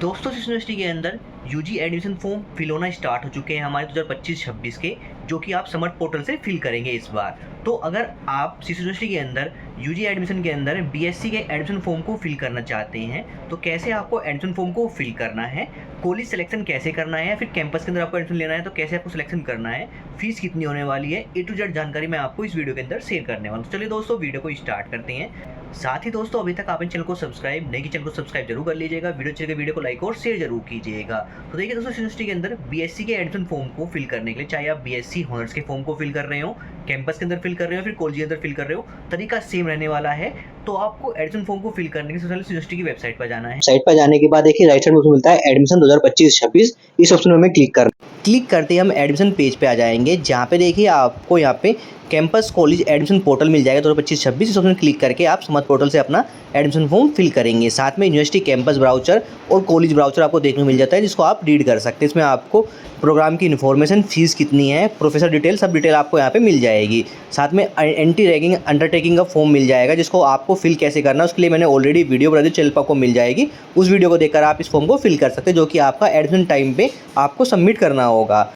दोस्तों इस यूनिवर्सिटी के अंदर यूजी एडमिशन फॉर्म फिल होना स्टार्ट हो चुके हैं हमारे 2025-26 के, जो कि आप समर पोर्टल से फिल करेंगे इस बार। तो अगर आप इस यूनिवर्सिटी के अंदर यूजी एडमिशन के अंदर बीएससी के एडमिशन फॉर्म को फिल करना चाहते हैं तो कैसे आपको एडमिशन फॉर्म को फिल करना है, कॉलेज सिलेक्शन कैसे करना है, फिर कैंपस के अंदर आपको एडमिशन लेना है तो कैसे आपको सिलेक्शन करना है, फीस कितनी होने वाली है, A to Z जानकारी मैं आपको इस वीडियो के अंदर शेयर करने वाला हूँ। चलिए दोस्तों वीडियो को स्टार्ट करते हैं। साथ ही दोस्तों अभी तक आपने चैनल को सब्सक्राइब नहीं किया, चैनल को सब्सक्राइब जरूर कर लीजिएगा, वीडियो को लाइक और शेयर जरूर कीजिएगा। तो देखिए दोस्तों यूनिवर्सिटी के अंदर बीएससी के एडमिशन फॉर्म को फिल करने के लिए, चाहे आप बीएससी ऑनर्स के फॉर्म को फिल कर रहे हो, कैंपस के अंदर फिल कर रहे हो, फिर कॉलेज के अंदर फिल कर रहे हो, तरीका सेम रहने वाला है। तो आपको एडमिशन फॉर्म को फिल करने के सबसे पहले यूनिवर्सिटी की वेबसाइट पर जाना है। साइट पर जाने के बाद देखिए राइट साइड में मिलता है एडमिशन 2025-26, इस ऑप्शन में हमें क्लिक करते ही हम एडमिशन पेज पे आ जाएंगे, जहाँ पे देखिए आपको यहाँ पे कैंपस कॉलेज एडमिशन पोर्टल मिल जाएगा 2025-26। इस ऑप्शन क्लिक करके आप समर्थ पोर्टल से अपना एडमिशन फॉर्म फिल करेंगे। साथ में यूनिवर्सिटी कैंपस ब्राउचर और कॉलेज ब्राउचर आपको देखने को मिल जाता है, जिसको आप रीड कर सकते हैं। इसमें आपको प्रोग्राम की इन्फॉर्मेशन, फीस कितनी है, प्रोफेसर डिटेल, सब डिटेल आपको यहाँ पे मिल जाएगी। साथ में एंटी रैगिंग अंडरटेकिंग का फॉर्म मिल जाएगा, जिसको आपको फिल कैसे करना है उसके लिए मैंने ऑलरेडी वीडियो बना दी, चैनल पर आपको मिल जाएगी। उस वीडियो को देखकर आप इस फॉर्म को फिल कर सकते हैं, जो कि आपका एडमिशन टाइम पे आपको सबमिट करना होगा।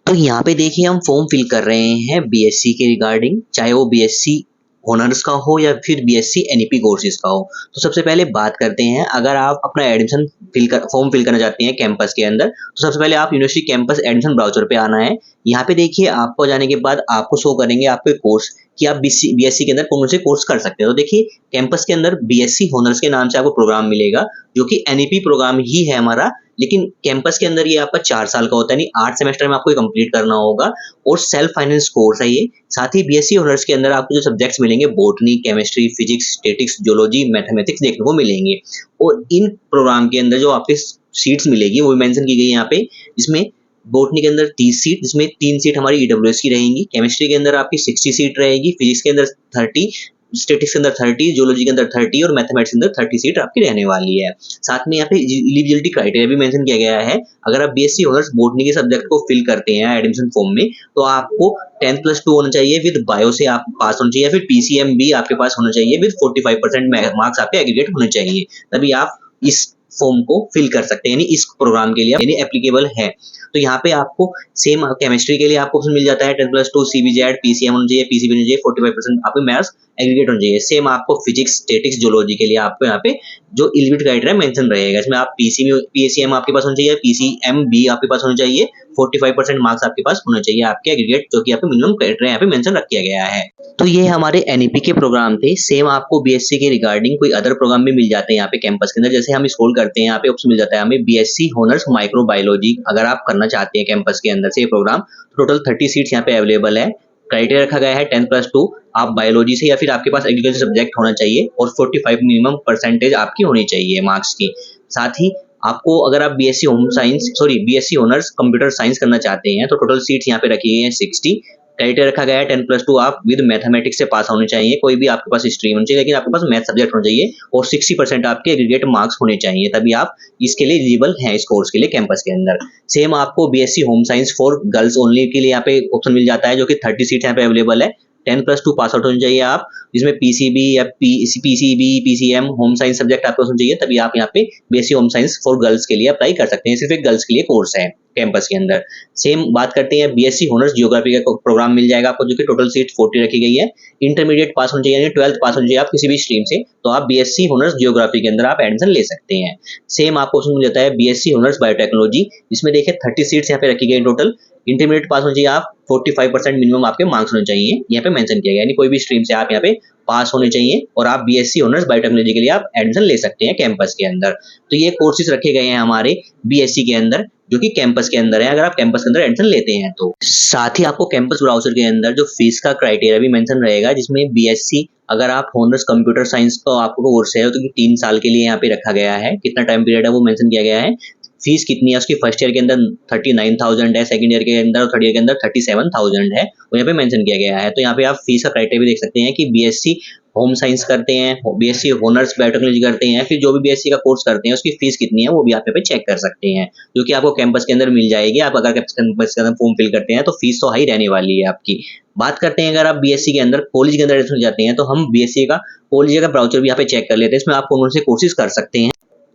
तो यहाँ पे देखिए हम फॉर्म फिल कर रहे हैं बीएससी के रिगार्डिंग, चाहे वो बीएससी ऑनर्स का हो या फिर बीएससी एनईपी कोर्सेज का हो। तो सबसे पहले बात करते हैं, अगर आप अपना एडमिशन फॉर्म फिल करना चाहते हैं कैंपस के अंदर, तो सबसे पहले आप यूनिवर्सिटी कैंपस एडमिशन ब्राउचर पे आना है। यहाँ पे देखिए आपको जाने के बाद आपको शो करेंगे आपके कोर्स कि आप बीएससी के अंदर कौन से कोर्स कर सकते हो। तो देखिए कैंपस के अंदर बीएससी ऑनर्स के नाम से आपको प्रोग्राम मिलेगा, जो कि एनईपी प्रोग्राम ही है हमारा, लेकिन कैंपस के अंदर ये आपका 4 साल का होता है, यानी 8 सेमेस्टर में आपको कंप्लीट करना होगा और सेल्फ फाइनेंस कोर्स है ये। साथ ही बीएससी ऑनर्स के अंदर आपको जो सब्जेक्ट्स मिलेंगे botany, chemistry, physics, statics, geology, mathematics देखने को मिलेंगे। और इन प्रोग्राम के अंदर जो आपके सीट्स मिलेगी वो भी मेंशन की गई है यहाँ पे, जिसमें बॉटनी के अंदर 30 सीट, जिसमें 3 सीट हमारी ईडब्ल्यूएस की रहेंगी, केमिस्ट्री के अंदर आपकी 60 सीट रहेगी, फिजिक्स के अंदर 30, स्टैटिक्स के अंदर 30, जियोलॉजी के अंदर 30 और मैथमेटिक्स के अंदर 30 सीट आपकी रहने वाली है। साथ में यहाँ पे एलिजिबिलिटी क्राइटेरिया भी मेंशन किया गया है। अगर आप बीएससी ऑनर्स बॉटनी के सब्जेक्ट को फिल करते हैं एडमिशन फॉर्म में, तो आपको 10+2 होना चाहिए, विद बायो से आप पास होना चाहिए, फिर पीसीएम भी आपके पास होना चाहिए, विद 45% मार्क्स आपके एग्रीगेट होने चाहिए, तभी आप इस फॉर्म को फिल कर सकते हैं, यानी इस प्रोग्राम के लिए यानी एप्लीकेबल है। तो यहाँ पे आपको सेम केमिस्ट्री के लिए आपको ऑप्शन मिल जाता है 10+2, सीबीजेड, पीसीएम होना चाहिए, पीसीबी होना चाहिए, 45% आपके मार्क्स एग्रीगेट होना चाहिए। सेम आपको फिजिक्स, स्टैटिक्स, जियोलॉजी के लिए आपको यहाँ पे जो एलिजिबिलिटी क्राइटेरिया मेंशन रहेगा, इसमें आप पीसीएम आपके पास होना चाहिए, पीसीएम बी आपके पास होना चाहिए, 45% मार्क्स आपके पास होना चाहिए आपके एग्रीगेट, जो कि आपके मिनिमम क्राइटेरिया यहाँ पे मेंशन किया गया है। तो ये हमारे एनईपी के प्रोग्राम थे। सेम आपको बीएससी के रिगार्डिंग कोई अदर प्रोग्राम भी मिल जाते हैं यहाँ पे कैंपस के अंदर। जैसे हम स्क्रॉल करते हैं, यहाँ पे ऑप्शन मिल जाता है हमें बीएससी ऑनर्स माइक्रोबायोलॉजी। अगर आप करना चाहते हैं कैंपस के अंदर से ये प्रोग्राम, टोटल 30 सीट्स यहाँ पे अवेलेबल है। क्राइटेरिया रखा गया है 10+2, आप बायोलॉजी से या फिर आपके पास एग्रीकल्चर सब्जेक्ट होना चाहिए और 45 मिनिमम परसेंटेज आपकी होनी चाहिए मार्क्स की। साथ ही आपको अगर आप बीएससी ऑनर्स कंप्यूटर साइंस करना चाहते हैं, तो टोटल सीट्स यहाँ पे रखी गई हैं 60। क्राइटेरिया रखा गया है 10+2, आप विद मैथमेटिक्स से पास होने चाहिए, कोई भी आपके पास स्ट्रीम होनी चाहिए, लेकिन आपके पास मैथ सब्जेक्ट होना चाहिए और 60% आपके एग्रीगेट मार्क्स होने चाहिए, तभी आप इसके लिए एलिजिबल हैं इस कोर्स के लिए कैंपस के अंदर। सेम आपको BSc home science for girls only के लिए यहाँ पे ऑप्शन मिल जाता है, जो कि 30 सीट यहाँ पे अवेलेबल है। 10+2 पास आउट होना चाहिए आप, जिसमें पीसीबी या PCB, PCM, home science subject आपको होना चाहिए, तभी आप यहाँ पे BSc home science for girls के लिए अप्लाई कर सकते हैं। सिर्फ एक गर्ल्स के लिए कोर्स है कैंपस के अंदर। सेम बात करते हैं बीएससी ऑनर्स जियोग्राफी का प्रोग्राम मिल जाएगा आपको, जो कि टोटल सीट 40 रखी गई है। इंटरमीडिएट पास होना चाहिए, यानी 12th पास होना चाहिए आप किसी भी स्ट्रीम से, तो आप बीएससी ऑनर्स जियोग्राफी के अंदर आप एडमिशन ले सकते हैं। सेम आपको ऑप्शन मिल जाता है बीएससी ऑनर्स बायोटेक्नोलॉजी, जिसमें देखिए 30 सीट्स यहाँ पे रखी गई टोटल। इंटरमीडिएट पास होना चाहिए आप, 45% मिनिमम आपके मार्क्स होने चाहिए, यहाँ पे मेंशन किया गया, यानी कोई भी स्ट्रीम से आप यहाँ पे पास होने चाहिए और आप बीएससी ऑनर्स बायोटेक्नोलॉजी के लिए आप एडमिशन ले सकते हैं कैंपस के अंदर। तो ये कोर्सेज रखे गए हैं हमारे बीएससी के अंदर, जो कि कैंपस के अंदर है, अगर आप कैंपस के अंदर एडमिशन लेते हैं तो। साथ ही आपको कैंपस ब्राउचर के अंदर जो फीस का क्राइटेरिया भी मेंशन रहेगा, जिसमें बीएससी अगर आप ऑनर्स कंप्यूटर साइंस का आपको कोर्स है तो 3 साल के लिए यहाँ पे रखा गया है, कितना टाइम पीरियड है वो मेंशन किया गया है। फीस कितनी है उसकी, फर्स्ट ईयर के अंदर 39,000 है, सेकंड ईयर के अंदर और थर्ड ईयर के अंदर 37,000 है, वो यहाँ पे मेंशन किया गया है। तो यहाँ पे आप फीस का क्राइटेरिया भी देख सकते हैं कि बीएससी होम साइंस करते हैं, बीएससी ऑनर्स बायोटेक्नोलॉजी करते हैं, फिर जो भी बीएससी का कोर्स करते हैं उसकी फीस कितनी है वो भी आप यहाँ पे चेक कर सकते हैं, जो कि आपको कैंपस के अंदर मिल जाएगी। आप अगर कैंपस के अंदर फॉर्म फिल करते हैं तो फीस तो हाई रहने वाली है आपकी। बात करते हैं अगर आप बीएससी के अंदर कॉलेज के अंदर एडमिशन जाते हैं, तो हम बीएससी का कॉलेज का ब्राउचर भी यहाँ पे चेक कर लेते हैं, इसमें आप कौन से कोर्सेज कर सकते हैं।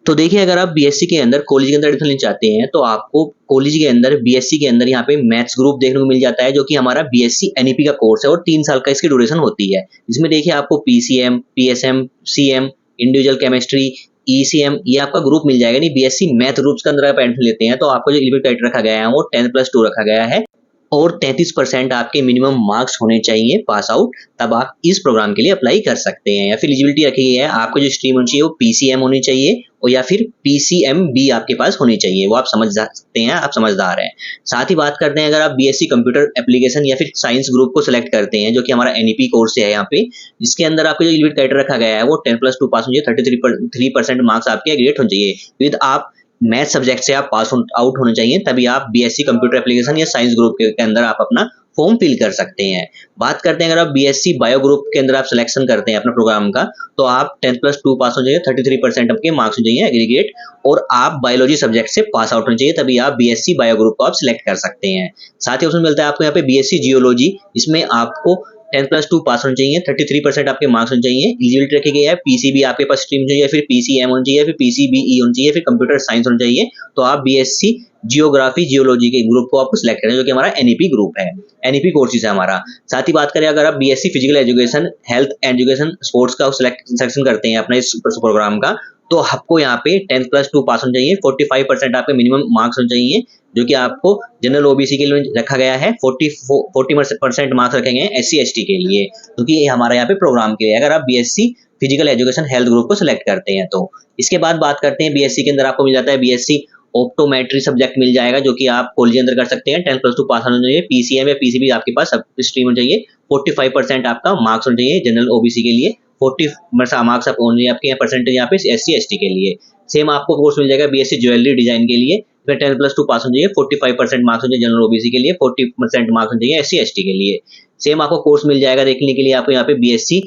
तो देखिए अगर आप बीएससी के अंदर कॉलेज के अंदर एडमिशन लेना चाहते हैं तो आपको कॉलेज के अंदर बीएससी के अंदर यहाँ पे मैथ्स ग्रुप देखने को मिल जाता है, जो कि हमारा बीएससी एनईपी का कोर्स है और 3 साल का इसकी ड्यूरेशन होती है। इसमें देखिए आपको PCM, PSM, CM, individual chemistry, ECM ये आपका ग्रुप मिल जाएगा। नहीं, बीएससी मैथ ग्रुप्स के अंदर आप एडमिशन लेते हैं तो आपको जो एलिजिबिलिटी क्राइटेरिया रखा गया है वो 10+2 रखा गया है और 33% आपके मिनिमम मार्क्स होने चाहिए पास आउट, तब आप इस प्रोग्राम के लिए अप्लाई कर सकते हैं। या फिर एलिजिबिलिटी रखी गई है आपको जो स्ट्रीम होनी चाहिए वो पीसीएम होनी चाहिए और या फिर पीसीएमबी आपके पास होनी चाहिए, वो आप समझ सकते हैं, आप समझदार हैं। साथ ही बात करते हैं अगर आप बीएससी कंप्यूटर एप्लीकेशन या फिर साइंस ग्रुप को सिलेक्ट करते हैं, जो कि हमारा एनईपी कोर्स है यहाँ पे, जिसके अंदर आपको जो एलिजिबिलिटी क्राइटेरिया रखा गया है वो 10+2 पास होना चाहिए, 33% मार्क्स आपके एग्रीगेट होने चाहिए विद आप मैथ सब्जेक्ट से आप पास आउट होने चाहिए, तभी आप बीएससी कंप्यूटर एप्लीकेशन या साइंस ग्रुप के अंदर आप अपना फॉर्म फिल कर सकते हैं। बात करते हैं अगर आप बीएससी बायो ग्रुप के अंदर आप सिलेक्शन करते हैं अपने प्रोग्राम का, तो आप 10+2 पास होना चाहिए, 33% आपके मार्क्स होने चाहिए एग्रीगेट और आप बायोलॉजी सब्जेक्ट से पास आउट होने चाहिए, तभी आप बीएससी बायो ग्रुप को आप सिलेक्ट कर सकते हैं। साथ ही ऑप्शन मिलता है आपको यहाँ पे बीएससी जियोलॉजी, इसमें आपको 10+2 पास होना चाहिए, 33% आपके मार्क्स होने चाहिए। एलिजिबिलिटी रखी गई है पीसीबी आपके पास स्ट्रीम चाहिए, फिर पीसीएम होना चाहिए, फिर पीसीबीई होना चाहिए, फिर कंप्यूटर साइंस होना चाहिए, तो आप बीएससी जियोग्राफी जियोलॉजी के ग्रुप को आपको सिलेक्ट करें, जो कि हमारा एनईपी ग्रुप है, एनईपी कोर्सेज है हमारा। साथ ही बात करें अगर आप BSc physical education, health education, sports का सिलेक्शन करते हैं अपने इस प्रोग्राम का, तो आपको यहाँ पे 10+2 पास होना चाहिए, 45% आपके मिनिमम मार्क्स होने चाहिए, जो कि आपको जनरल ओबीसी के लिए रखा गया है। 40% मार्क्स रखे गए हैं एससी एसटी के लिए, क्योंकि ये हमारा यहाँ पे प्रोग्राम के लिए अगर आप BSc physical education health group को सिलेक्ट करते हैं तो। इसके बाद बात करते हैं बीएससी के अंदर आपको मिल जाता है बीएससी ऑप्टोमेट्री सब्जेक्ट मिल जाएगा, जो कि आप कॉलेज के अंदर कर सकते हैं। 10+2 पास होना चाहिए, पीसीएम या पीसीबी आपके पास स्ट्रीम होना चाहिए, 45% आपका मार्क्स होना चाहिए जनरल ओबीसी के लिए, 40 मार्क्स आप ओनली आपके परसेंटेज यहाँ पे एससी एसटी के लिए। सेम आपको कोर्स मिल जाएगा बीएससी ज्वेलरी डिजाइन के लिए, फिर 10+2 पास होना चाहिए, 45% मार्क्स होना चाहिए जनरल ओबीसी के लिए, 40% मार्क्स होना चाहिए एससी एसटी के लिए। सेम आपको कोर्स मिल जाएगा देखने के लिए आपको यहाँ पे बीएससी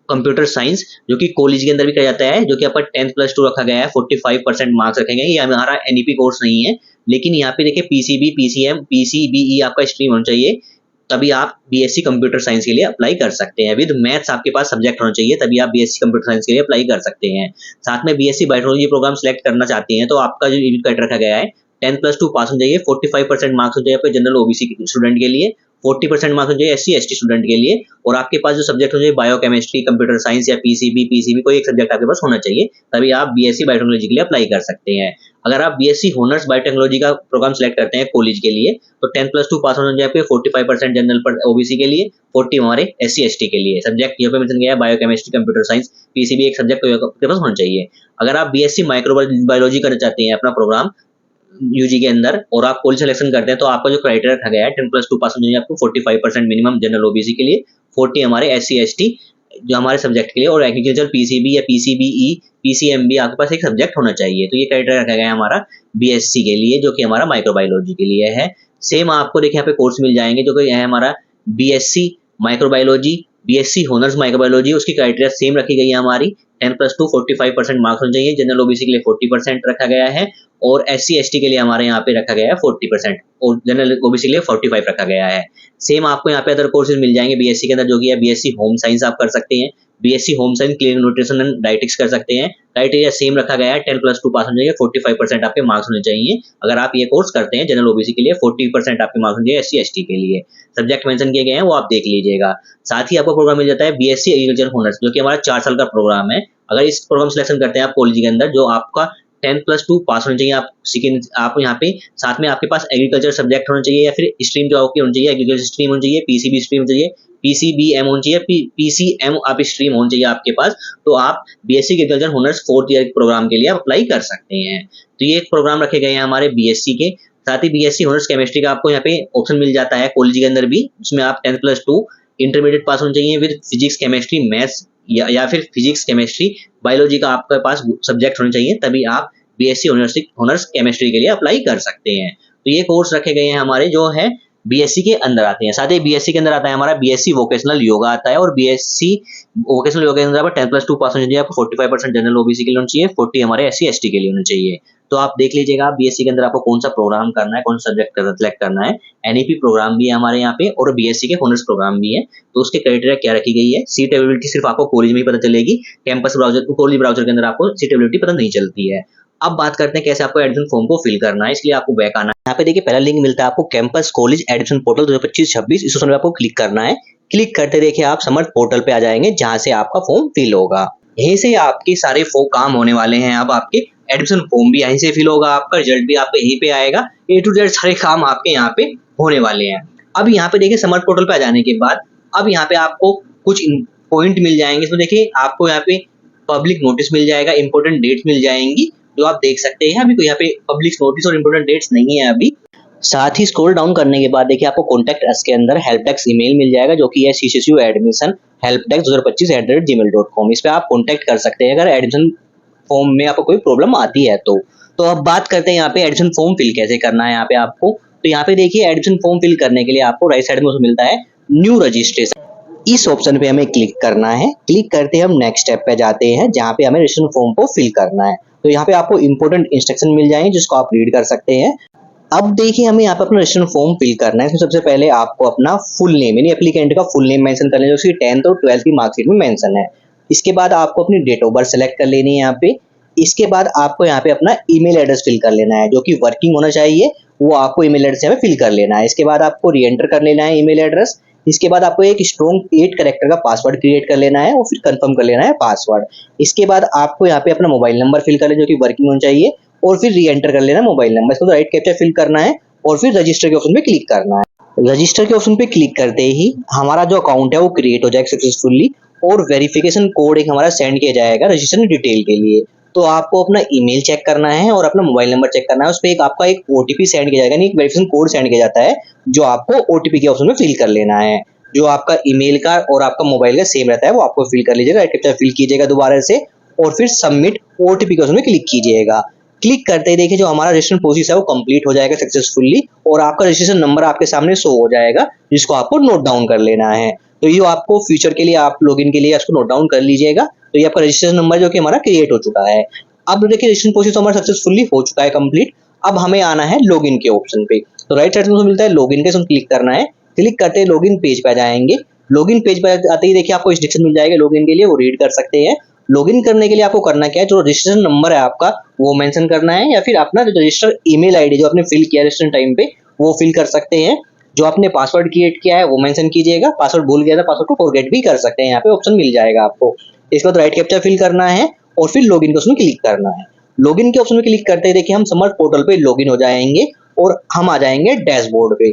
कंप्यूटर साइंस, जो कि कॉलेज के अंदर भी किया जाता है, जो कि आपका 10+2 रखा गया है, 45% मार्क्स रखे गए। ये हमारा एनईपी कोर्स नहीं है, लेकिन यहाँ पे देखिए पीसीबी, पीसीएम, पीसीबीई आपका स्ट्रीम होना चाहिए, तभी आप बीएससी कंप्यूटर साइंस के लिए अप्लाई कर सकते हैं। विद मैथ्स आपके पास सब्जेक्ट होना चाहिए, तभी आप बीएससी कंप्यूटर साइंस के लिए अप्लाई कर सकते हैं। साथ में बीएससी बायोटेक्नोलॉजी प्रोग्राम सिलेक्ट करना चाहते हैं तो आपका जो एलिजिबिलिटी क्राइटेरिया रखा गया है 10+2 पास होना चाहिए, 45% मार्क्स होना चाहिए आपके जनरल ओबीसी स्टूडेंट के लिए, 40% मार्क्स होना चाहिए एससी एसटी स्टूडेंट के लिए, और आपके पास जो सब्जेक्ट होना चाहिए बायोकेमिस्ट्री, कंप्यूटर साइंस या पीसीबी कोई एक सब्जेक्ट आपके पास होना चाहिए, तभी आप बीएससी बायोटेक्नोलॉजी के लिए अप्लाई कर सकते हैं। अगर आप बीएससी ऑनर्स बायोटेक्नोलॉजी का प्रोग्राम सिलेक्ट करते हैं कॉलेज के लिए, तो 10+2 पास होना चाहिए आपके 45% जनरल पर ओबीसी के लिए, 40 हमारे एससी एसटी के लिए। सब्जेक्ट यहाँ पे मेंशन किया है बायोकेमिस्ट्री, कंप्यूटर साइंस, पीसीबी एक सब्जेक्ट आपके पास होना चाहिए। अगर आप बीएससी माइक्रोबायोलॉजी करना चाहते हैं अपना प्रोग्राम यूजी के अंदर और आप कॉलेज सिलेक्शन करते हैं, तो आपका जो क्राइटेरिया रखा गया है 10+2 पास होना चाहिए आपको, 45% मिनिमम जनरल ओबीसी के लिए, 40 हमारे एससी एसटी जो हमारे सब्जेक्ट के लिए, और एग्रीकल्चर पीसीबी या पीसीबीई, पीसीएमबी आपके पास एक सब्जेक्ट होना चाहिए। तो ये क्राइटेरिया रखा गया है हमारा बीएससी के लिए, जो कि हमारा माइक्रोबायोलॉजी के लिए है। सेम आपको देखिए यहाँ पे कोर्स मिल जाएंगे, जो कि है हमारा BSc microbiology, BSc honours microbiology, उसकी क्राइटेरिया सेम रखी गई है हमारी, 10+2 45% मार्क्स होने चाहिए, जनरल ओबीसी के लिए 40% रखा गया है, और एससी एसटी के लिए हमारे यहाँ पे रखा गया है 40%, और जनरल ओबीसी के लिए 45 रखा गया है। सेम आपको यहाँ पे अदर कोर्सेज मिल जाएंगे बीएससी के अंदर, जो कि है बीएससी होम साइंस आप कर सकते हैं, BSc home science clinical nutrition and dietetics कर सकते हैं। क्राइटेरिया सेम रखा गया है, 10+2 पास होना चाहिए, 45% आपके मार्क्स होने चाहिए अगर आप ये कोर्स करते हैं जनरल ओबीसी के लिए, 40% आपके मार्क्स होने चाहिए एससी एसटी के लिए। सब्जेक्ट मेंशन किए गए हैं वो आप देख लीजिएगा। साथ ही आपको प्रोग्राम मिल जाता है बीएससी एग्रीकल्चर ऑनर्स, जो कि हमारा 4 साल का प्रोग्राम है। अगर इस प्रोग्राम सिलेक्शन करते हैं आप कॉलेज के अंदर, जो आपका 10+2 पास होना चाहिए, आप यहाँ पे साथ में आपके पास एग्रीकल्चर सब्जेक्ट होना चाहिए, या फिर स्ट्रीम जो आपकी होनी चाहिए एग्रीकल्चर स्ट्रीम होनी चाहिए, पीसीबी स्ट्रीम होनी चाहिए, पीसीबीएम होनी चाहिए, पीसीएम आप स्ट्रीम होनी चाहिए आपके पास, तो आप BSc agriculture honours 4th year program के लिए आप अप्लाई कर सकते हैं। तो ये एक प्रोग्राम रखे गए हैं हमारे बीएससी के। साथ ही बीएससी ऑनर्स केमिस्ट्री का आपको यहाँ पे ऑप्शन मिल जाता है कॉलेज के अंदर भी, जिसमें आप 10+2 इंटरमीडिएट पास होना चाहिए विद फिजिक्स केमिस्ट्री मैथ्स या फिर फिजिक्स केमिस्ट्री बायोलॉजी का आपके पास सब्जेक्ट होना चाहिए, तभी आप बीएससी ऑनर्स केमिस्ट्री के लिए अप्लाई कर सकते हैं। तो ये कोर्स रखे गए हैं हमारे, जो है बीएससी के अंदर आते हैं। साथ ही बीएससी के अंदर आता है हमारा बीएससी वोकेशनल योगा आता है, और बीएससी वोकेशनल योगा के अंदर 10+2 पास होना चाहिए आपको, 45% जनरल ओबीसी के लिए होना चाहिए, 40 हमारे एससी एसटी के लिए होना चाहिए। तो आप देख लीजिएगा बीएससी के अंदर आपको कौन सा प्रोग्राम करना है, कौन सा सब्जेक्ट सेलेक्ट करना है। एनईपी प्रोग्राम भी है हमारे यहाँ पे और बीएससी के ऑनर्स प्रोग्राम भी है। तो उसके क्राइटेरिया क्या रखी गई है, सीट अवेलेबिलिटी सिर्फ आपको कॉलेज में ही पता चलेगी, कैंपस ब्राउजर कॉलेज ब्राउजर के अंदर आपको सीट अवेलेबिलिटी पता नहीं चलती है। अब बात करते हैं कैसे आपको एडमिशन फॉर्म को फिल करना है। इसलिए आपको बैक आना है। यहाँ पे देखिए पहला लिंक मिलता है आपको कैंपस कॉलेज एडमिशन पोर्टल 2025-26, इस ऑप्शन पे आपको क्लिक करना है। क्लिक करते देखिए आप समर्थ पोर्टल पे आ जाएंगे जहां से आपका फॉर्म फिल होगा। यहीं से आपके सारे काम होने वाले हैं। अब आपके एडमिशन फॉर्म भी यहीं से फिल होगा, आपका रिजल्ट भी आपका यहीं पे आएगा, ए टू जेड सारे काम आपके यहाँ पे होने वाले हैं। अब यहाँ पे देखिए समर्थ पोर्टल पे आ जाने के बाद अब यहाँ पे आपको कुछ पॉइंट मिल जाएंगे। इसमें देखिए आपको यहाँ पे पब्लिक नोटिस मिल जाएगा, इंपॉर्टेंट डेट्स मिल जाएंगी जो आप देख सकते हैं। अभी कोई यहाँ पे पब्लिक नोटिस और इंपॉर्टेंट डेट्स नहीं है अभी। साथ ही स्क्रॉल डाउन करने के बाद देखिए आपको कॉन्टैक्ट अस के अंदर हेल्प डेस्क ईमेल मिल जाएगा जो कि है CCSU admission helpdesk2025@gmail.com। इस पे आप कॉन्टैक्ट कर सकते हैं अगर एडमिशन फॉर्म में आपको कोई प्रॉब्लम आती है तो अब बात करते हैं यहाँ पे एडमिशन फॉर्म फिल कैसे करना है। यहाँ पे आपको तो यहाँ पे देखिए एडमिशन फॉर्म फिल करने के लिए आपको राइट साइड में मिलता है न्यू रजिस्ट्रेशन, इस ऑप्शन पे हमें क्लिक करना है। क्लिक करते हम नेक्स्ट स्टेप पे जाते हैं जहाँ पे हमें रजिस्ट्रेशन फॉर्म को फिल करना है। तो यहाँ पे आपको इंपॉर्टेंट इंस्ट्रक्शन मिल जाएंगे जिसको आप रीड कर सकते हैं। अब देखिए हमें यहाँ पे अपना रजिस्ट्रेशन फॉर्म फिल करना है। इसमें सबसे पहले आपको अपना फुल नेम यानी एप्लीकेंट का फुल नेम मेंशन कर लेना जो कि 10th और 12th की मार्कशीट में मेंशन है। इसके बाद आपको अपनी डेट ऑफ बर्थ सेलेक्ट कर लेनी है यहाँ पे। इसके बाद आपको यहाँ पे अपना ईमेल एड्रेस फिल कर लेना है जो कि वर्किंग होना चाहिए, वो आपको ईमेल एड्रेस यहाँ पे फिल कर लेना है। इसके बाद आपको री एंटर कर लेना है ईमेल एड्रेस। इसके बाद आपको एक स्ट्रॉन्ग 8 कैरेक्टर का पासवर्ड क्रिएट कर लेना है और फिर कंफर्म कर लेना है पासवर्ड। इसके बाद आपको यहाँ पे अपना मोबाइल नंबर फिल कर लेना जो कि वर्किंग होना चाहिए और फिर री एंटर कर लेना मोबाइल नंबर। इसको राइट कैप्चा फिल करना है और फिर रजिस्टर के ऑप्शन पे क्लिक करना है। रजिस्टर के ऑप्शन पे क्लिक करते ही हमारा जो अकाउंट है वो क्रिएट हो जाएगा सक्सेसफुली और वेरिफिकेशन कोड एक हमारा सेंड किया जाएगा रजिस्ट्रेशन डिटेल के लिए। तो आपको अपना ईमेल चेक करना है और अपना मोबाइल नंबर चेक करना है। उस पर एक आपका एक ओटीपी सेंड किया जाएगा, यानी एक वेरिफिकेशन कोड सेंड किया जाता है जो आपको ओटीपी के ऑप्शन में फिल कर लेना है। जो आपका ईमेल का और आपका मोबाइल का सेम रहता है वो आपको फिल कर लीजिएगा, कैप्चा फिल कीजिएगा दोबारा से और फिर सबमिट ओटीपी के ऑप्शन में क्लिक कीजिएगा। क्लिक करते ही देखिए जो हमारा रजिस्ट्रेशन प्रोसेस है वो कंप्लीट हो जाएगा सक्सेसफुली और आपका रजिस्ट्रेशन नंबर आपके सामने शो हो जाएगा जिसको आपको नोट डाउन कर लेना है। तो ये आपको फ्यूचर के लिए आप लॉगिन के लिए इसको नोट डाउन कर लीजिएगा। तो ये आपका रजिस्ट्रेशन नंबर जो कि हमारा क्रिएट हो चुका है। अब देखिए रजिस्ट्रेशन प्रोसेस हमारा सक्सेसफुली हो चुका है कंप्लीट। अब हमें आना है लॉगिन के ऑप्शन पे। तो राइट साइड में मिलता है लॉगिन के, इसमें क्लिक करना है। क्लिक करते ही लॉगिन पेज पे आ जाएंगे। लॉगिन पेज पर आते ही देखिए आपको इंस्ट्रक्शन मिल जाएगा लॉगिन के लिए, वो रीड कर सकते हैं। लॉगिन करने के लिए आपको करना क्या है, जो रजिस्ट्रेशन नंबर है आपका वो मेंशन करना है या फिर अपना रजिस्टर ईमेल आईडी जो आपने फिल किया रजिस्ट्रेशन टाइम पे वो फिल कर सकते हैं। जो आपने पासवर्ड क्रिएट किया है वो मेंशन कीजिएगा। पासवर्ड भूल गया था, पासवर्ड को फॉरगेट भी कर सकते हैं, यहाँ पे ऑप्शन मिल जाएगा आपको। इसके बाद राइट कैप्चा फिल करना है और फिर लॉगिन के ऑप्शन में क्लिक करना है। लॉगिन के ऑप्शन में क्लिक करते ही देखिए हम समर्थ पोर्टल पे लॉगिन हो जाएंगे और हम आ जाएंगे डैशबोर्ड पे।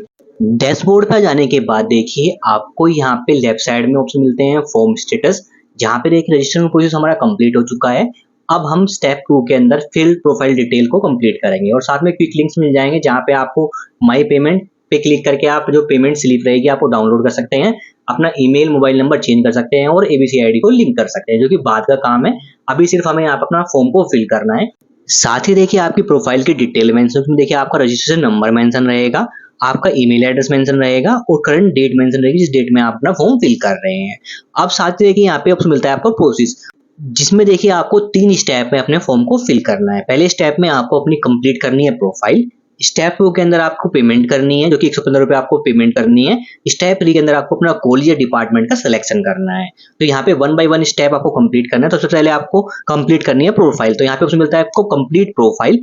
डैशबोर्ड पर जाने के बाद देखिए आपको यहाँ पे लेफ्ट साइड में ऑप्शन मिलते हैं फॉर्म स्टेटस, जहाँ पे देखिए रजिस्ट्रेशन प्रोसेस हमारा कंप्लीट हो चुका है। अब हम स्टेप 2 के अंदर फिल प्रोफाइल डिटेल को कंप्लीट करेंगे और साथ में क्विक लिंक्स मिल जाएंगे जहाँ पे आपको माई पेमेंट पे क्लिक करके आप जो पेमेंट स्लिप रहेगी आपको डाउनलोड कर सकते हैं, अपना ईमेल मोबाइल नंबर चेंज कर सकते हैं और एबीसी आईडी को लिंक कर सकते हैं, जो कि बाद का काम है। अभी सिर्फ हमें यहाँ पे अपना फॉर्म को फिल करना है। साथ ही देखिए आपकी प्रोफाइल की डिटेल मेंशन, देखिए आपका रजिस्ट्रेशन नंबर मेंशन रहेगा, आपका ईमेल एड्रेस मेंशन रहेगा और करंट डेट मेंशन रहेगी जिस डेट में आप अपना फॉर्म फिल कर रहे हैं। अब साथ ही देखिए यहाँ पे ऑप्शन मिलता है आपको प्रोसेस, जिसमें देखिए आपको 3 स्टेप में अपने फॉर्म को फिल करना है। पहले स्टेप में आपको अपनी कंप्लीट करनी है प्रोफाइल। स्टेप 2 के अंदर आपको पेमेंट करनी है जो कि 115 रुपए आपको पेमेंट करनी है। स्टेप 3 के अंदर आपको अपना कॉलेज या डिपार्टमेंट का सिलेक्शन करना है। तो यहाँ पे 1 बाय 1 स्टेप आपको कंप्लीट करना है। तो सबसे पहले आपको कंप्लीट करनी है प्रोफाइल। तो यहाँ पे ऑप्शन मिलता है आपको कंप्लीट प्रोफाइल,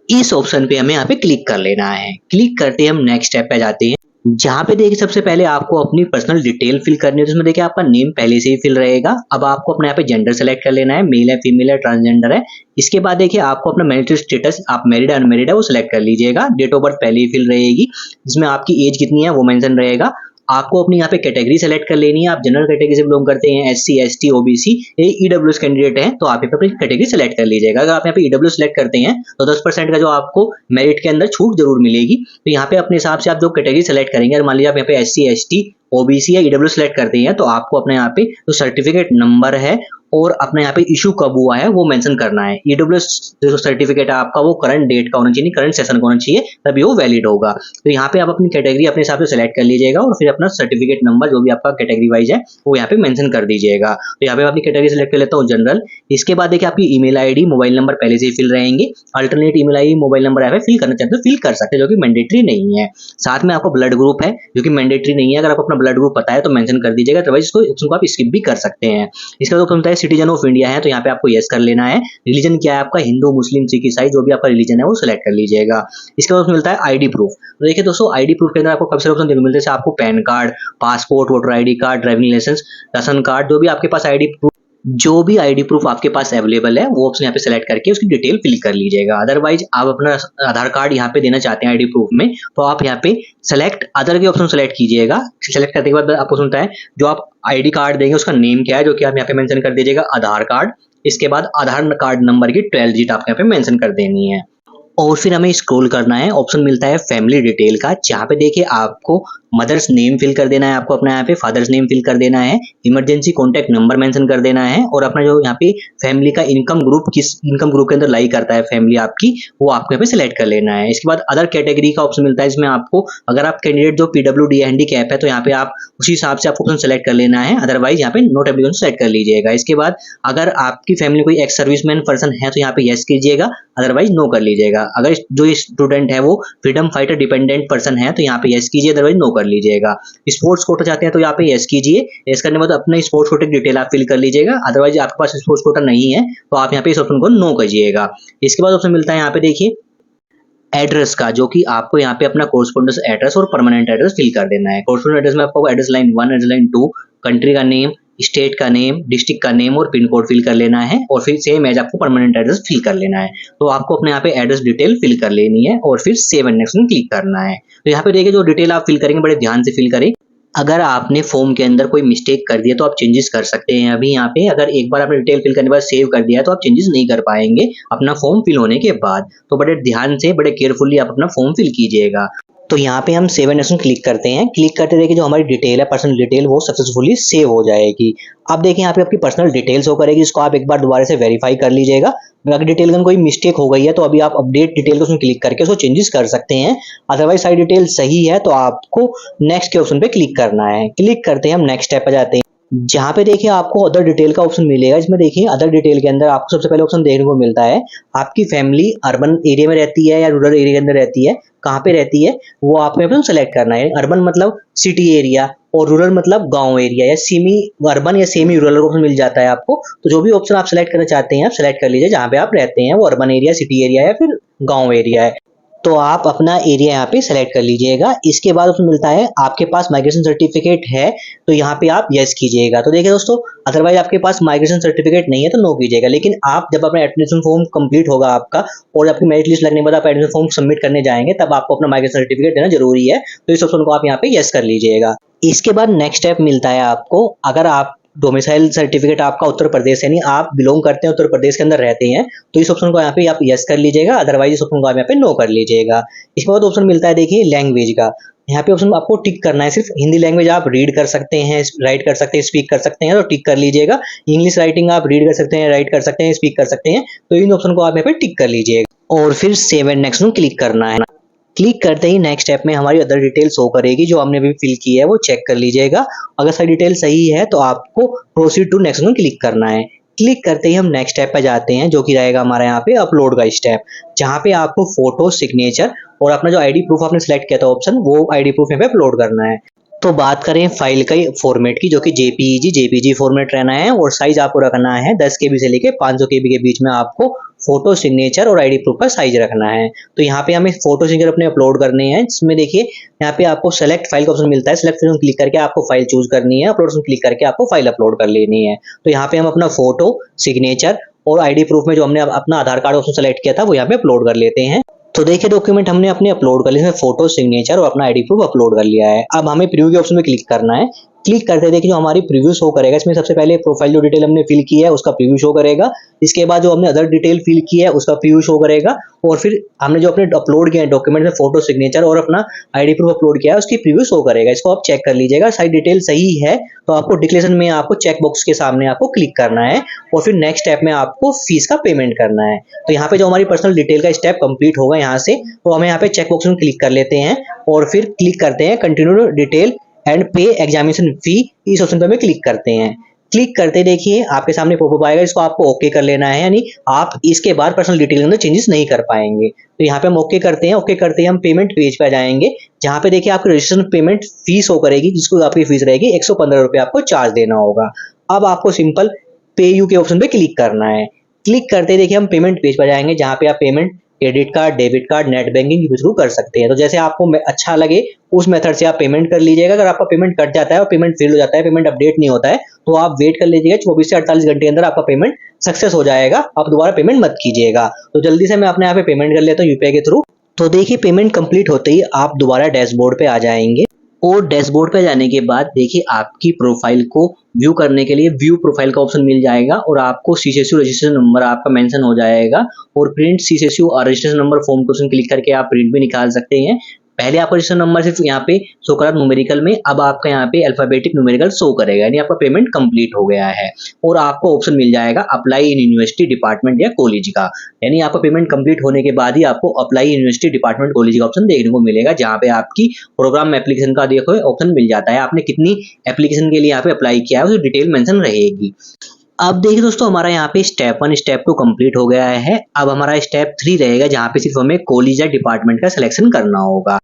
इस ऑप्शन पे हमें यहाँ पे क्लिक कर लेना है। क्लिक करते हम नेक्स्ट स्टेप पे जाते हैं, जहाँ पे देखिए सबसे पहले आपको अपनी पर्सनल डिटेल फिल करनी है। तो उसमें देखिए आपका नेम पहले से ही फिल रहेगा। अब आपको अपने यहाँ पे जेंडर सेलेक्ट कर लेना है, मेल है, फीमेल है, ट्रांसजेंडर है। इसके बाद देखिए आपको अपना मैरिटल स्टेटस, आप मैरिड है अनमैरिड है वो सिलेक्ट कर लीजिएगा। डेट ऑफ बर्थ पहले ही फिल रहेगी, जिसमें आपकी एज कितनी है वो मेंशन रहेगा। आपको अपनी यहाँ पे कैटेगरी सेलेक्ट कर लेनी है। आप जनरल कैटेगरी से बिलोंग करते हैं, SC, ST, OBC, EWS candidate हैं तो आप यहाँ पे अपनी कैटेगरी सेलेक्ट कर लीजिएगा। अगर आप यहाँ पे ईडब्ल्यू सेलेक्ट करते हैं तो 10% का जो आपको मेरिट के अंदर छूट जरूर मिलेगी। तो यहाँ पे अपने हिसाब से आप जो कैटेगरी सेलेक्ट करेंगे, अगर मान लीजिए आप यहाँ पे SC, ST, OBC या ईडब्ल्यू सेलेक्ट करते हैं तो आपको अपने यहाँ पे जो सर्टिफिकेट नंबर है और अपना यहाँ पे इशू कब हुआ है वो मेंशन करना है। ईडब्ल्यूएस जो सर्टिफिकेट है आपका वो करंट डेट का होना चाहिए, करंट सेशन का होना चाहिए, तभी वो वैलिड होगा। तो यहाँ पे आप अपनी कैटेगरी अपने हिसाब से सेलेक्ट कर लीजिएगा और फिर अपना सर्टिफिकेट नंबर जो भी आपका कैटेगरी वाइज है वो यहाँ पे मेंशन कर दीजिएगा। तो यहाँ पे अपनी कैटेगरी सेलेक्ट कर लेता हूँ जनरल। इसके बाद देखिए आपकी ईमेल आईडी मोबाइल नंबर पहले से ही फिल रहेंगे। Alternate email ID mobile number यहाँ पे फिल करना चाहते हो फिल कर सकते हैं, जो कि मैंडेटरी नहीं है। साथ में आपको ब्लड ग्रुप है जो कि मैंडेटरी नहीं है। अगर आपको अपना ब्लड ग्रुप पता है तो मेंशन कर दीजिएगा, अदरवाइज इसको ऑप्शन को आप स्किप भी कर सकते हैं। इसका तो होता है सिटीजन ऑफ इंडिया है, तो यहाँ पे आपको यस कर लेना है। रिलीजन क्या है आपका, हिंदू मुस्लिम सिख ईसाई, जो भी आपका रिलीजन है वो सिलेक्ट कर लीजिएगा। इसके बाद मिलता है आईडी प्रूफ। तो देखिए दोस्तों आईडी प्रूफ के अंदर आपको काफी सारे ऑप्शन देखने को मिलते हैं, आपको PAN card, passport, voter ID card, driving licence, ration card, जो भी आपके पास आईडी प्रूफ आपके पास अवेलेबल है वो ऑप्शन यहाँ पे सेलेक्ट करके उसकी डिटेल फिल कर लीजिएगा। अदरवाइज आप अपना आधार कार्ड यहाँ पे देना चाहते हैं आईडी प्रूफ में, तो आप यहाँ पे सेलेक्ट अदर के ऑप्शन सेलेक्ट कीजिएगा। सेलेक्ट करने के बाद आपको सुनता है जो आप आईडी कार्ड देंगे उसका नेम क्या है, जो कि आप यहाँ पे मेंशन कर दीजिएगा आधार कार्ड। इसके बाद आधार कार्ड नंबर की 12 डिजिट आपको यहाँ पे मेंशन कर देनी है। और फिर हमें स्क्रॉल करना है, ऑप्शन मिलता है फैमिली डिटेल का, जहाँ पे देखिए आपको मदर्स नेम फिल कर देना है, आपको अपना यहाँ पे फादर्स नेम फिल कर देना है, इमरजेंसी कॉन्टैक्ट नंबर मेंशन कर देना है, और अपना जो यहाँ पे फैमिली का इनकम ग्रुप किस इनकम ग्रुप के अंदर लाई करता है फैमिली आपकी, वो आपको यहाँ पे सिलेक्ट कर लेना है। इसके बाद अदर कैटेगरी का ऑप्शन मिलता है, इसमें आपको अगर आप कैंडिडेट जो PWD हैंडीकैप है तो यहाँ पे आप उसी हिसाब से आपको ऑप्शन सेलेक्ट कर लेना है, अदरवाइज यहाँ पे नोट एप्लीकेशन सेलेक्ट कर लीजिएगा। इसके बाद अगर आपकी फैमिली कोई एक्स सर्विसमैन पर्सन है तो यहाँ पे यस कीजिएगा, अदरवाइज नो कर लीजिएगा। अगर जो स्टूडेंट है वो फ्रीडम फाइटर डिपेंडेंट पर्सन है तो यहाँ पे यस कीजिए, अदरवाइज नो कर लीजिएगा। स्पोर्ट्स कोटा चाहते हैं तो यहाँ पे यस कीजिए। यस करने के बाद अपना स्पोर्ट्स कोटा की डिटेल आप फिल कर लीजिएगा, अदरवाइज आपके पास स्पोर्ट्स कोटा नहीं है तो आप यहाँ पे इस ऑप्शन को नो कीजिएगा। इसके बाद ऑप्शन मिलता है यहाँ पे देखिए एड्रेस का, जो कि आपको यहाँ पे अपना कोर्सपोंडेंस एड्रेस और परमानेंट एड्रेस फिल कर देना है। कोर्सपोंडेंस एड्रेस में आपको address line 1, address line 2, country का नेम, स्टेट का नेम, डिस्ट्रिक्ट का नेम और पिन कोड फिल कर लेना है, और फिर सेम एज आपको परमानेंट एड्रेस फिल कर लेना है। तो आपको अपने यहाँ पे एड्रेस डिटेल फिल कर लेनी है और फिर सेव एंड नेक्स्ट में क्लिक करना है। तो यहाँ पे देखिए जो डिटेल आप फिल करेंगे बड़े ध्यान से फिल करें। अगर आपने फॉर्म के अंदर कोई मिस्टेक कर दिया तो आप चेंजेस कर सकते हैं। अभी यहाँ पे अगर एक बार आपने डिटेल फिल करने के बाद सेव कर दिया है तो आप चेंजेस नहीं कर पाएंगे अपना फॉर्म फिल होने के बाद। तो बड़े ध्यान से बड़े केयरफुली आप अपना फॉर्म फिल कीजिएगा। तो यहाँ पे हम सेव एंड नेक्स्ट क्लिक करते हैं। क्लिक करते देखिए जो हमारी डिटेल है पर्सनल डिटेल वो सक्सेसफुली सेव हो जाएगी। अब देखिए यहाँ पे आपकी पर्सनल डिटेल्स हो करेगी, इसको आप एक बार दोबारा से वेरीफाई कर लीजिएगा। अगर डिटेल में कोई मिस्टेक हो गई है तो अभी आप अपडेट डिटेल को उसमें क्लिक करके उसको चेंजेस कर सकते हैं, अदरवाइज सारी डिटेल सही है तो आपको नेक्स्ट के ऑप्शन पे क्लिक करना है। क्लिक करते हैं हम नेक्स्ट स्टेप पे जाते हैं, जहाँ पे देखिए आपको अदर डिटेल का ऑप्शन मिलेगा। इसमें देखिए अदर डिटेल के अंदर आपको सबसे पहले ऑप्शन देखने को मिलता है आपकी फैमिली अर्बन एरिया में रहती है या रूरल एरिया के अंदर रहती है, कहाँ पे रहती है वो आपको ऑप्शन सेलेक्ट करना है। अर्बन मतलब सिटी एरिया और रूरल मतलब गांव एरिया या सेमी अर्बन या सेमी रूरल ऑप्शन मिल जाता है आपको। तो जो भी ऑप्शन आप सेलेक्ट करना चाहते हैं आप सेलेक्ट कर लीजिए, जहाँ पे आप रहते हैं वो अर्बन एरिया, सिटी एरिया या फिर गाँव एरिया है। तो आप अपना एरिया यहाँ पे सेलेक्ट कर लीजिएगा। इसके बाद उसमें मिलता है आपके पास माइग्रेशन सर्टिफिकेट है तो यहाँ पे आप यस कीजिएगा। तो देखिए दोस्तों अदरवाइज आपके पास माइग्रेशन सर्टिफिकेट नहीं है तो नो कीजिएगा, लेकिन आप जब अपना एडमिशन फॉर्म कंप्लीट होगा आपका और आपकी मेरिट लिस्ट लगने के बाद आप एडमिशन फॉर्म सबमिट करने जाएंगे तब आपको अपना माइग्रेशन सर्टिफिकेट देना जरूरी है। तो इस ऑप्शन को आप यहाँ पे यस कर लीजिएगा। इसके बाद नेक्स्ट स्टेप मिलता है आपको, अगर आप डोमिसाइल सर्टिफिकेट आपका उत्तर प्रदेश यानी आप बिलोंग करते हैं उत्तर प्रदेश के अंदर रहते हैं तो इस ऑप्शन को यहाँ पे आप यस कर लीजिएगा, अदरवाइज इस ऑप्शन को आप यहाँ पे नो कर लीजिएगा। इसके बाद ऑप्शन मिलता है देखिए लैंग्वेज का, यहाँ पे ऑप्शन आपको टिक करना है। सिर्फ हिंदी लैंग्वेज आप रीड कर सकते हैं, राइट कर सकते हैं, स्पीक कर सकते हैं तो टिक कर लीजिएगा। इंग्लिश राइटिंग आप रीड कर सकते हैं, राइट कर सकते हैं, स्पीक कर सकते हैं, तो इन ऑप्शन को आप यहाँ पे टिक कर लीजिएगा और फिर सेव एंड नेक्स्ट में क्लिक करना है। क्लिक करते ही नेक्स्ट स्टेप में हमारी अदर डिटेल शो करेगी, जो हमने अभी फिल की है वो चेक कर लीजिएगा। अगर सारी डिटेल सही है तो आपको प्रोसीड टू नेक्स्ट में क्लिक करना है। क्लिक करते ही हम नेक्स्ट स्टेप पे जाते हैं, जो कि रहेगा हमारा यहाँ पे अपलोड का स्टेप, जहाँ पे आपको फोटो, सिग्नेचर और अपना जो आईडी प्रूफ आपने सेलेक्ट किया था ऑप्शन, वो आईडी प्रूफ यहाँ पे अपलोड करना है। तो बात करें फाइल का फॉर्मेट की, जो कि जेपीजी फॉर्मेट रहना है और साइज आपको रखना है 10 KB से लेके 500 KB के बीच में आपको फोटो, सिग्नेचर और आईडी प्रूफ का साइज रखना है। तो यहाँ पे हमें फोटो सिग्नेचर अपने अपलोड करने हैं, जिसमें देखिए यहाँ पे आपको सेलेक्ट फाइल का ऑप्शन मिलता है। सेलेक्ट फाइल क्लिक करके आपको फाइल चूज करनी है, अपलोड क्लिक करके आपको फाइल अपलोड कर लेनी है। तो यहाँ पे हम अपना फोटो, सिग्नेचर और आईडी प्रूफ में जो हमने अपना आधार कार्ड ऑप्शन सेलेक्ट किया था वो यहाँ पे अपलोड कर लेते हैं। तो देखिए डॉक्यूमेंट हमने अपने अपलोड कर लिया, फोटो, सिग्नेचर और अपना आईडी प्रूफ अपलोड कर लिया है। अब हमें प्रीव्यू के ऑप्शन में क्लिक करना है। क्लिक करते देखिए जो हमारी प्रीव्यू शो करेगा, इसमें सबसे पहले प्रोफाइल जो डिटेल हमने फिल की है उसका प्रीव्यू शो करेगा। इसके बाद जो हमने अदर डिटेल फिल की है उसका प्रीव्यू शो करेगा, और फिर हमने जो अपने अपलोड किया है डॉक्यूमेंट में फोटो, सिग्नेचर और अपना आईडी प्रूफ अपलोड किया है उसकी प्रीव्यू शो करेगा। इसको आप चेक कर लीजिएगा, सारी डिटेल सही है तो आपको डिक्लेरेशन में आपको चेक बॉक्स के सामने आपको क्लिक करना है, और फिर नेक्स्ट स्टेप में आपको फीस का पेमेंट करना है। तो यहाँ पे जो हमारी पर्सनल डिटेल का स्टेप कंप्लीट होगा यहाँ से, तो हमें यहाँ पे चेक बॉक्स में क्लिक कर लेते हैं और फिर क्लिक करते हैं कंटिन्यू डिटेल एंड पे एग्जामिनेशन फी, इस ऑप्शन पे हमें क्लिक करते हैं। क्लिक करते देखिए आपके सामने पॉपअप आएगा, इसको आपको ओके कर लेना है, यानी आप इसके बाद पर्सनल डिटेल के अंदर चेंजेस नहीं कर पाएंगे। तो यहाँ पे हम ओके करते हैं। ओके करते ही हम पेमेंट पेज पे आ जाएंगे, जहाँ पे देखिए आपकी रजिस्ट्रेशन पेमेंट फीस हो करेगी, जिसको आपकी फीस रहेगी 115 रुपये आपको चार्ज देना होगा। अब आपको सिंपल पे यू के ऑप्शन पे क्लिक करना है। क्लिक करते देखिए हम पेमेंट पेज पर जाएंगे, जहाँ पे आप payment credit card, debit card, net banking के थ्रू कर सकते हैं। तो जैसे आपको अच्छा लगे उस मेथड से आप पेमेंट कर लीजिएगा। अगर आपका पेमेंट कट जाता है और पेमेंट फेल हो जाता है, पेमेंट अपडेट नहीं होता है, तो आप वेट कर लीजिएगा, 24 से 48 घंटे के अंदर आपका पेमेंट सक्सेस हो जाएगा। आप दोबारा पेमेंट मत कीजिएगा। तो जल्दी से मैं अपने यहाँ पे पेमेंट कर लेता हूँ यूपीआई के थ्रू। तो देखिए पेमेंट कंप्लीट होते ही आप दोबारा डैशबोर्ड पे आ जाएंगे, और डैशबोर्ड पे जाने के बाद देखिए आपकी प्रोफाइल को व्यू करने के लिए व्यू प्रोफाइल का ऑप्शन मिल जाएगा, और आपको सीसीएसयू रजिस्ट्रेशन नंबर आपका मेंशन हो जाएगा, और प्रिंट सीसीएसयू और रजिस्ट्रेशन नंबर फॉर्म के ऑप्शन क्लिक करके आप प्रिंट भी निकाल सकते हैं। पहले आपका रजिस्ट्रेशन नंबर सिर्फ यहाँ पे शो करा न्यूमेरिकल में, अब आपका यहाँ पे अल्फाबेटिक न्यूमेरिकल शो करेगा, यानी आपका पेमेंट कंप्लीट हो गया है। और आपको ऑप्शन मिल जाएगा अप्लाई इन यूनिवर्सिटी डिपार्टमेंट या कॉलेज का, यानी आपका पेमेंट कंप्लीट होने के बाद ही आपको अप्लाई यूनिवर्सिटी डिपार्टमेंट कॉलेज का ऑप्शन देखने को मिलेगा, जहाँ पे आपकी प्रोग्राम एप्लीकेशन का देखो ऑप्शन मिल जाता है। आपने कितनी एप्लीकेशन के लिए यहाँ पे अप्लाई किया है उसकी डिटेल मेंशन रहेगी। अब देखिए दोस्तों हमारा यहाँ पे स्टेप 1 स्टेप 2 कंप्लीट हो गया है। अब हमारा स्टेप 3 रहेगा, जहाँ पे सिर्फ हमें कॉलेज या डिपार्टमेंट का सिलेक्शन करना होगा।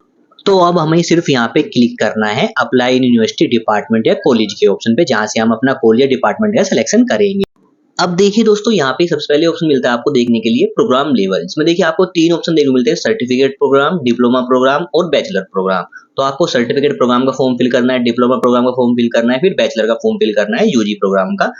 तो अब हमें सिर्फ यहाँ पे क्लिक करना है अप्लाई इन यूनिवर्सिटी डिपार्टमेंट या कॉलेज के ऑप्शन पे, जहाँ से हम अपना कॉलेज या डिपार्टमेंट का सिलेक्शन करेंगे। अब देखिए दोस्तों यहाँ पे सबसे पहले ऑप्शन मिलता है आपको देखने के लिए प्रोग्राम लेवल। इसमें देखिए आपको 3 ऑप्शन देखने को मिलते हैं, सर्टिफिकेट प्रोग्राम, डिप्लोमा प्रोग्राम और बैचलर प्रोग्राम। तो आपको सर्टिफिकेट प्रोग्राम का फॉर्म फिल करना है, डिप्लोमा प्रोग्राम का फॉर्म फिल करना है, फिर बैचलर का फॉर्म फिल करना है यूजी प्रोग्राम का।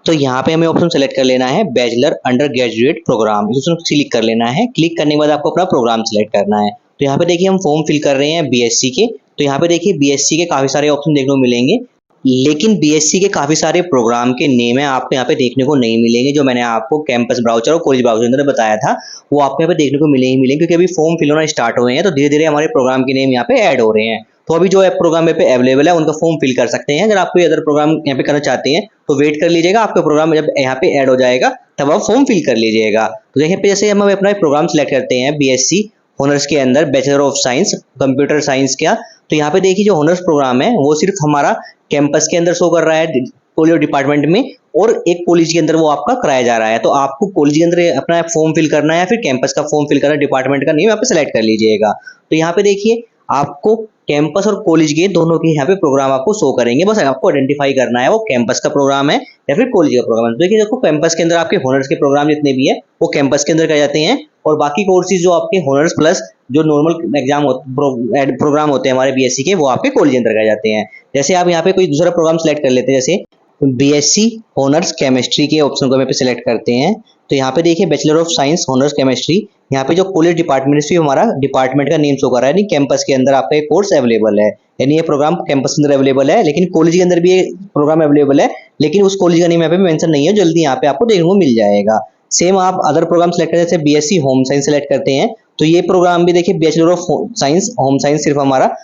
तो यहाँ पे हमें ऑप्शन सेलेक्ट कर लेना है बैचलर अंडर ग्रेजुएट प्रोग्राम, इसको क्लिक कर लेना है। क्लिक करने के बाद आपको अपना प्रोग्राम सेलेक्ट करना है। तो यहाँ पे देखिए हम फॉर्म फिल कर रहे हैं बीएससी के। तो यहाँ पे देखिए बीएससी के काफी सारे ऑप्शन देखने को मिलेंगे, लेकिन बीएससी के काफी सारे प्रोग्राम के नेम है आपको यहाँ पे देखने को नहीं मिलेंगे। जो मैंने आपको कैंपस ब्राउचर और कॉलेज ब्राउचर अंदर बताया था वो आपको यहाँ पे देखने को मिलेंगे, क्योंकि अभी फॉर्म फिल होना स्टार्ट हुए हैं, तो धीरे धीरे हमारे प्रोग्राम के नेम यहाँ पे ऐड हो रहे हैं। तो अभी जो प्रोग्राम पे अवेलेबल है उनका फॉर्म फिल कर सकते हैं। अगर आप कोई अदर प्रोग्राम यहाँ पे करना चाहते हैं तो वेट कर लीजिएगा, आपका प्रोग्राम जब यहाँ पे ऐड हो जाएगा तब आप फॉर्म फिल कर लीजिएगा। तो देखिए जैसे हम अपना प्रोग्राम सिलेक्ट करते हैं बीएससी ऑनर्स के अंदर bachelor of science computer science का, तो यहाँ पे देखिए जो ऑनर्स प्रोग्राम है वो सिर्फ हमारा कैंपस के अंदर शो कर रहा है कॉलेज डिपार्टमेंट में, और एक कॉलेज के अंदर वो आपका कराया जा रहा है। तो आपको कॉलेज के अंदर अपना फॉर्म फिल करना है या फिर कैंपस का फॉर्म फिल करना है, डिपार्टमेंट का नेम यहाँ पे सेलेक्ट कर लीजिएगा। तो यहाँ पे देखिए आपको कैंपस और कॉलेज के दोनों के यहाँ पे प्रोग्राम आपको शो करेंगे, बस आपको आइडेंटिफाई करना है वो कैंपस का प्रोग्राम है या फिर कॉलेज का प्रोग्राम है। तो देखिए देखो कैंपस के अंदर आपके हॉनर्स के प्रोग्राम जितने भी है वो कैंपस के अंदर कर जाते हैं, और बाकी कोर्सेज जो आपके हॉनर्स प्लस जो नॉर्मल एग्जाम प्रोग्राम होते हैं हमारे बीएससी के, वो आपके कॉलेज के अंदर कर जाते हैं। जैसे आप यहाँ पे कोई दूसरा प्रोग्राम सेलेक्ट कर लेते हैं, जैसे बीएससी ऑनर्स केमिस्ट्री के ऑप्शन को यहाँ पे सिलेक्ट करते हैं। तो यहाँ पे देखिए bachelor of science honours chemistry, यहाँ पे जो कॉलेज डिपार्टमेंट से हमारा डिपार्टमेंट का नेम शो कर रहा है, यानी कैंपस के अंदर आपका एक कोर्स अवेलेबल है, यानी ये प्रोग्राम कैंपस के अंदर अवेलेबल है, लेकिन कॉलेज के अंदर भी ये प्रोग्राम अवेलेबल है, लेकिन उस कॉलेज का नेम यहाँ पे मेंशन नहीं है, जल्दी यहाँ पे आपको देखने को मिल जाएगा। सेम आप अदर प्रोग्राम सेलेक्ट करते हैं, जैसे बीएससी होम साइंस सेलेक्ट करते हैं, तो ये प्रोग्राम भी देखिए bachelor of science home science सिर्फ हमारा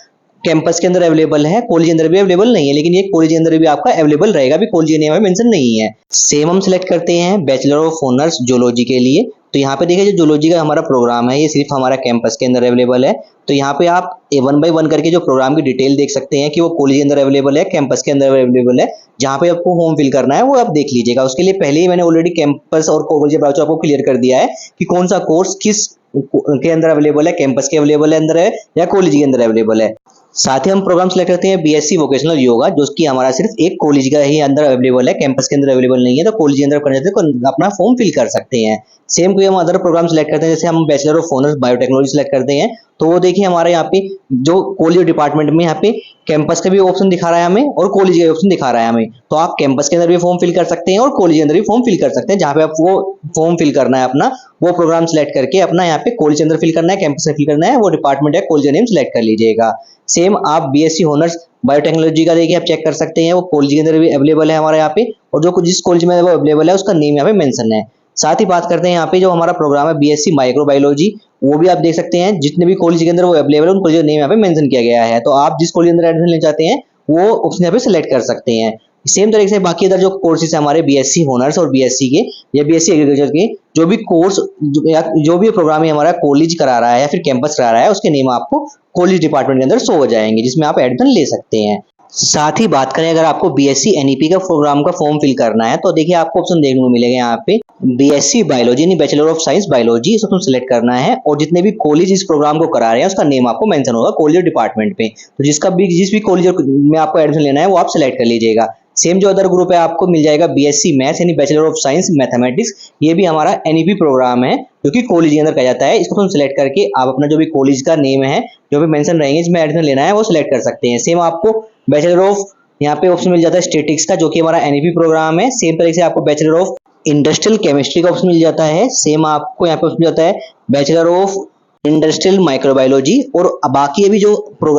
कैंपस के अंदर अवेलेबल है, कॉलेज के अंदर भी अवेलेबल नहीं है, लेकिन ये कॉलेज के अंदर भी आपका अवेलेबल रहेगा, अभी कॉलेज के नेम में मेंशन नहीं है। सेम हम सिलेक्ट करते हैं बैचलर ऑफ ऑनर्स जूलॉजी के लिए। तो यहाँ पे देखिए जो जूलॉजी का हमारा प्रोग्राम है ये सिर्फ हमारा कैंपस के अंदर अवेलेबल है। तो यहाँ पे आप 1 बाय 1 करके जो प्रोग्राम की डिटेल देख सकते हैं कि वो कॉलेज के अंदर अवेलेबल है, कैंपस के अंदर अवेलेबल है। जहाँ पे आपको होम फिल करना है वो आप देख लीजिएगा। उसके लिए पहले ही मैंने ऑलरेडी कैंपस और कॉलेज ब्राउचर आपको क्लियर कर दिया है कि कौन सा कोर्स किस के अंदर अवेलेबल है, कैंपस के अवेलेबल है अंदर है या कॉलेज के अंदर अवेलेबल है। साथ ही हम प्रोग्राम सेलेक्ट करते हैं बीएससी वोकेशनल योगा, जो कि हमारा सिर्फ एक कॉलेज का ही अंदर अवेलेबल है, कैंपस के अंदर अवेलेबल नहीं है, तो कॉलेज के अंदर करना चाहते हैं तो अपना फॉर्म फिल कर सकते हैं। सेम कोई हम अदर प्रोग्राम सेलेक्ट करते हैं, जैसे हम bachelor of honours biotechnology select करते हैं, तो वो देखिए हमारे यहाँ पे जो कॉलेज डिपार्टमेंट में यहाँ पे कैंपस का भी ऑप्शन दिखा रहा है हमें और कॉलेज का ऑप्शन दिखा रहा है हमें। तो आप कैंपस के अंदर भी फॉर्म फिल कर सकते हैं और कॉलेज के अंदर भी फॉर्म फिल कर सकते हैं। जहाँ पे आप वो फॉर्म फिल करना है अपना, वो प्रोग्राम सेलेक्ट करके अपना यहाँ पे कॉलेज के अंदर फिल करना है, कैंपस में फिल करना है, वो डिपार्टमेंट है कॉलेज का नेम सेलेक्ट कर लीजिएगा। सेम आप बीएससी ऑनर्स बायोटेक्नोलॉजी का देखिए आप चेक कर सकते हैं, वो कॉलेज के अंदर भी अवेलेबल है हमारे यहाँ पे, और जो जिस कॉलेज में वो अवेलेबल है उसका नेम यहाँ पे मेंशन है। साथ ही बात करते हैं यहाँ पे जो हमारा प्रोग्राम है बीएससी माइक्रोबायोलॉजी, वो भी आप देख सकते हैं जितने भी कॉलेज के अंदर वो अवेलेबल है उन कॉलेज का नेम यहाँ पे मेंशन किया गया है। तो आप जिस कॉलेज के अंदर एडमिशन लेना चाहते हैं वो ऑप्शन यहाँ पे सिलेक्ट कर सकते हैं। सेम तरीके से बाकी अदर जो कोर्सेज है हमारे बीएससी हॉनर्स और बीएससी के या बीएससी एग्रीकल्चर के जो भी कोर्स या जो भी प्रोग्राम है हमारा कॉलेज करा रहा है या फिर कैंपस करा रहा है, उसके नेम आपको कॉलेज डिपार्टमेंट के अंदर शो हो जाएंगे जिसमें आप एडमिशन ले सकते हैं। साथ ही बात करें अगर आपको बीएससी एनईपी का प्रोग्राम का फॉर्म फिल करना है तो देखिए आपको ऑप्शन देखने को मिलेगा यहाँ पे बीएससी बायोलॉजी यानी बैचलर ऑफ साइंस बायोलॉजी, इस ऑप्शन सेलेक्ट करना है और जितने भी कॉलेज इस प्रोग्राम को करा रहे हैं उसका नेम आपको मेंशन होगा कॉलेज डिपार्टमेंट पे। तो जिस भी कॉलेज में आपको एडमिशन लेना है वो आप सेलेक्ट कर लीजिएगा। सेम जो अदर ग्रुप है आपको मिल जाएगा बीएससी मैथ्स यानी बैचलर ऑफ साइंस मैथमेटिक्स, ये भी हमारा एनईपी प्रोग्राम है जो कि कॉलेज के अंदर कहा जाता है। इसको हम सिलेक्ट करके आप अपना जो भी कॉलेज का नेम है जो भी मेंशन रहेंगे जिसमें एडमिशन लेना है वो सिलेक्ट कर सकते हैं। सेम आपको बैचलर ऑफ यहाँ पे ऑप्शन मिल जाता है स्टैटिक्स का जो कि हमारा एनईपी प्रोग्राम है। सेम तरीके से आपको बैचलर ऑफ इंडस्ट्रियल केमिस्ट्री का ऑप्शन मिल जाता है। सेम आपको यहाँ पे ऑप्शन मिल जाता है बैचलर ऑफ इंडस्ट्रियल माइक्रोबायोलॉजी, और बाकी अभी जो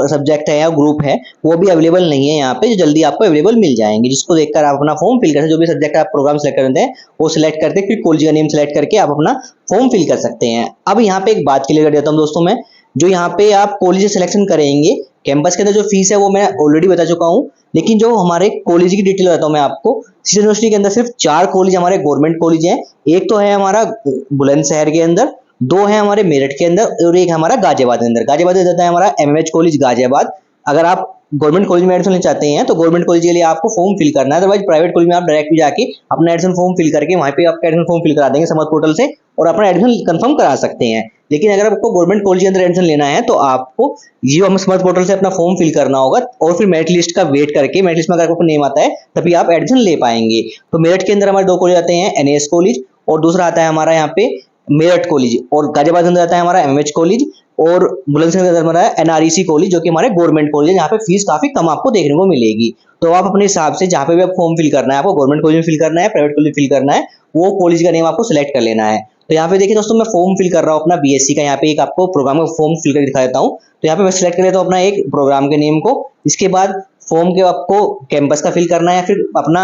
सब्जेक्ट है या ग्रुप है वो भी अवेलेबल नहीं है यहाँ पे, जो जल्दी आपको अवेलेबल मिल जाएंगे, जिसको देखकर आप अपना फॉर्म फिल कर, जो भी सब्जेक्ट आप प्रोग्राम सेलेक्ट करते हैं वो सिलेक्ट करते हैं, फिर कॉलेज का नेम सेलेक्ट करके आप अपना फॉर्म फिल कर सकते हैं। अब यहाँ पे एक बात क्लियर कर देता हूँ दोस्तों मैं, जो यहाँ पे आप कॉलेज सिलेक्शन करेंगे कैंपस के अंदर जो फीस है वो मैं ऑलरेडी बता चुका हूँ, लेकिन जो हमारे कॉलेज की डिटेल बताता हूँ मैं आपको। सिटी यूनिवर्सिटी के अंदर सिर्फ 4 कॉलेज हमारे गवर्नमेंट कॉलेज हैं। एक तो है हमारा बुलंदशहर के अंदर, 2 है हमारे मेरठ के अंदर और एक हमारा गाजियाबाद के अंदर। गाजियाबाद में जाता है हमारा एमएमएच कॉलेज गाजियाबाद। अगर आप गवर्नमेंट कॉलेज में एडमिशन लेना चाहते हैं तो गवर्नमेंट कॉलेज के लिए आपको फॉर्म फिल करना है, अदरवाइज प्राइवेट कॉलेज में आप डायरेक्ट भी जाके अपना एडमिशन फॉर्म फिल करके वहां पे आपका एडमिशन फॉर्म फिल करा देंगे समर्थ पोर्टल से और अपना एडमिशन कंफर्म करा सकते हैं। लेकिन अगर आपको गवर्नमेंट कॉलेज के अंदर एडमिशन लेना है तो आपको जियो हम समर्थ पोर्टल से अपना फॉर्म फिल करना होगा और फिर मेरिट लिस्ट का वेट करके, मेरिट लिस्ट में अगर आपको नेम आता है तभी आप एडमिशन ले पाएंगे। तो मेरठ के अंदर हमारे 2 कॉलेज आते हैं, एनएएस कॉलेज और दूसरा आता है हमारा यहाँ पे मेरठ कॉलेज, और गाजियाबाद के अंदर आता है हमारा एमएमएच कॉलेज और बुलंदशहर के अंदर हमारा एनआरईसी कॉलेज जो कि हमारे गवर्नमेंट कॉलेज है, जहाँ पे फीस काफी कम आपको देखने को मिलेगी। तो आप अपने हिसाब से जहाँ पे भी आप फॉर्म फिल करना है, आपको गवर्नमेंट कॉलेज में फिल करना है, प्राइवेट कॉलेज में फिल करना है, वो कॉलेज का नेम आपको सिलेक्ट कर लेना है। तो यहाँ पे देखिए दोस्तों मैं फॉर्म फिल कर रहा हूँ अपना बीएससी का, यहाँ पे एक आपको प्रोग्राम का फॉर्म फिल कर दिखा देता हूँ। तो यहाँ पे मैं सिलेक्ट कर लेता हूँ अपना एक प्रोग्राम के नेम को। इसके बाद फॉर्म के आपको कैंपस का फिल करना है या फिर अपना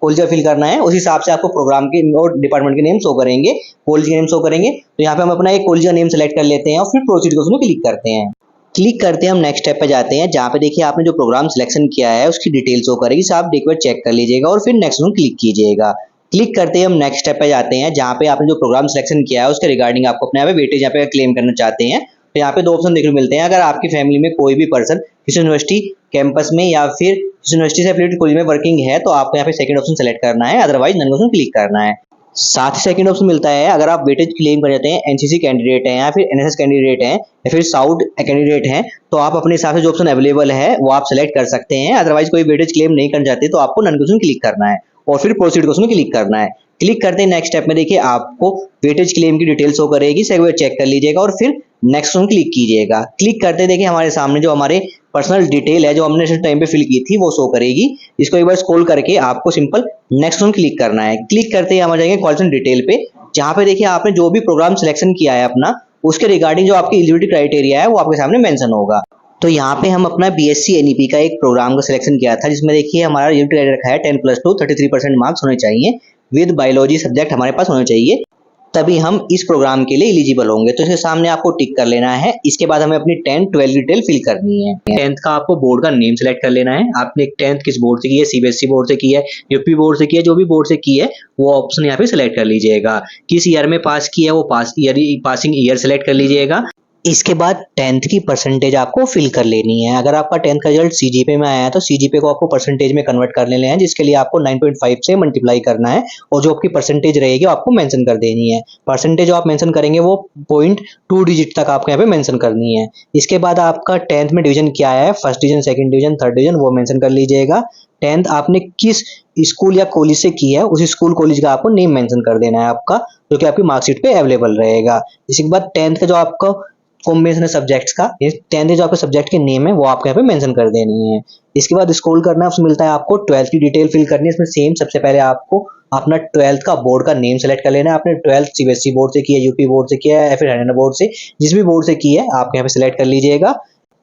कॉलेज का फिल करना है, उस हिसाब से आपको प्रोग्राम के और डिपार्टमेंट के नेम शो करेंगे, कॉलेज के नेम शो करेंगे। तो यहाँ पे हम अपना एक कॉलेज का नेम सेलेक्ट कर लेते हैं और फिर प्रोसीड को उसमें क्लिक करते हैं। क्लिक करते हैं हम नेक्स्ट स्टेप पे जाते हैं, जहाँ पे देखिए आपने जो प्रोग्राम सिलेक्शन किया है उसकी डिटेल शो करेगी, आप एक बार चेक कर लीजिएगा और फिर नेक्स्ट में क्लिक कीजिएगा। क्लिक करते ही हम नेक्स्ट स्टेप पे जाते हैं, जहाँ पे आपने जो प्रोग्राम सिलेक्शन किया है उसके रिगार्डिंग आपको अपने यहाँ पे वेटेज यहाँ पे क्लेम करना चाहते हैं। तो यहाँ पे 2 ऑप्शन देखने को मिलते हैं। अगर आपकी फैमिली में कोई भी पर्सन किसी यूनिवर्सिटी कैंपस में या फिर किसी यूनिवर्सिटी से एफिलिएटेड कॉलेज में वर्किंग है तो आपको यहाँ पे सेकंड ऑप्शन सेलेक्ट करना है, अदरवाइज नन ऑप्शन क्लिक करना है। साथ ही सेकंड ऑप्शन मिलता है अगर आप वेटेज क्लेम कर जाते हैं, एनसीसी कैंडिडेट हैं या फिर एनएसएस कैंडिडेट हैं या फिर साउथ कैंडिडेट हैं, तो आप अपने हिसाब से जो ऑप्शन अवेलेबल है वो आप सेलेक्ट कर सकते हैं। अदरवाइज कोई वेटेज क्लेम नहीं करना चाहते तो आपको नन ऑप्शन क्लिक करना है और फिर प्रोसीड को उसमें क्लिक करना है। क्लिक करते हैं नेक्स्ट स्टेप में देखिए आपको वेटेज क्लेम की डिटेल शो करेगी, एक बार चेक कर लीजिएगा और फिर नेक्स्ट ऑप्शन क्लिक कीजिएगा। क्लिक करते देखिए हमारे सामने जो हमारे पर्सनल डिटेल है जो हमने इस टाइम पे फिल की थी वो शो करेगी। इसको एक बार स्क्रॉल करके आपको सिंपल नेक्स्ट ऑप्शन क्लिक करना है। क्लिक करते ही हम आ जाएंगे क्वालिफिकेशन डिटेल पे, जहाँ पे देखिए आपने जो भी प्रोग्राम सिलेक्शन किया है अपना उसके रिगार्डिंग जो आपकी एलिजिबिलिटी क्राइटेरिया है वो आपके सामने मेंशन होगा। तो यहाँ पे हम अपना बीएससी एनईपी का एक प्रोग्राम का सिलेक्शन किया था, जिसमें देखिए हमारा एलिजिबिलिटी क्राइटेरिया रखा है 10+2 33% मार्क्स होने चाहिए विद बायोलॉजी सब्जेक्ट हमारे पास होने चाहिए, तभी हम इस प्रोग्राम के लिए एलिजिबल होंगे। तो इसके सामने आपको टिक कर लेना है। इसके बाद हमें अपनी 10th 12th डिटेल फिल करनी है। 10th का आपको बोर्ड का नेम सेलेक्ट कर लेना है। आपने 10th किस बोर्ड से की है, सीबीएसई बोर्ड से की है, यूपी बोर्ड से की है, जो भी बोर्ड से की है वो ऑप्शन यहाँ पे सिलेक्ट कर लीजिएगा। किस ईयर में पास किया है वो पासिंग ईयर सेलेक्ट कर लीजिएगा। इसके बाद 10th की परसेंटेज आपको फिल कर लेनी है। अगर आपका 10th का रिजल्ट सीजीपीए में आया है तो सीजीपीए को आपको परसेंटेज में कन्वर्ट कर लेना है, जिसके लिए आपको 9.5 से मल्टीप्लाई करना है और जो आपकी परसेंटेज रहेगी वो आपको मेंशन कर देनी है। परसेंटेज जो आप मेंशन करेंगे वो 0.2 डिजिट तक आपको यहाँ पे मेंशन करनी है। इसके बाद आपका 10th में डिवीजन क्या है, first division, second division, third division, वो मेंशन कर लीजिएगा। 10th आपने किस स्कूल या कॉलेज से की है उस स्कूल कॉलेज का आपको नेम मेंशन कर देना है आपका, जो कि आपकी मार्कशीट पे अवेलेबल रहेगा। इसके बाद 10th का जो आपका कॉम्बिनेशन है सब्जेक्ट्स का, 10th जो आपके सब्जेक्ट के नेम है वो आपको यहाँ पे मेंशन कर देनी है। इसके बाद स्क्रॉल करना है, उसमें मिलता है आपको 12th की डिटेल फिल करनी है। इसमें सेम सबसे पहले आपको अपना 12th का बोर्ड का नेम सेलेक्ट कर लेना है। आपने 12th सीबीएसई बोर्ड से किया है, यूपी बोर्ड से किया है या फिर हरियाणा बोर्ड से, जिस भी बोर्ड से की है आप यहाँ पे सिलेक्ट कर लीजिएगा।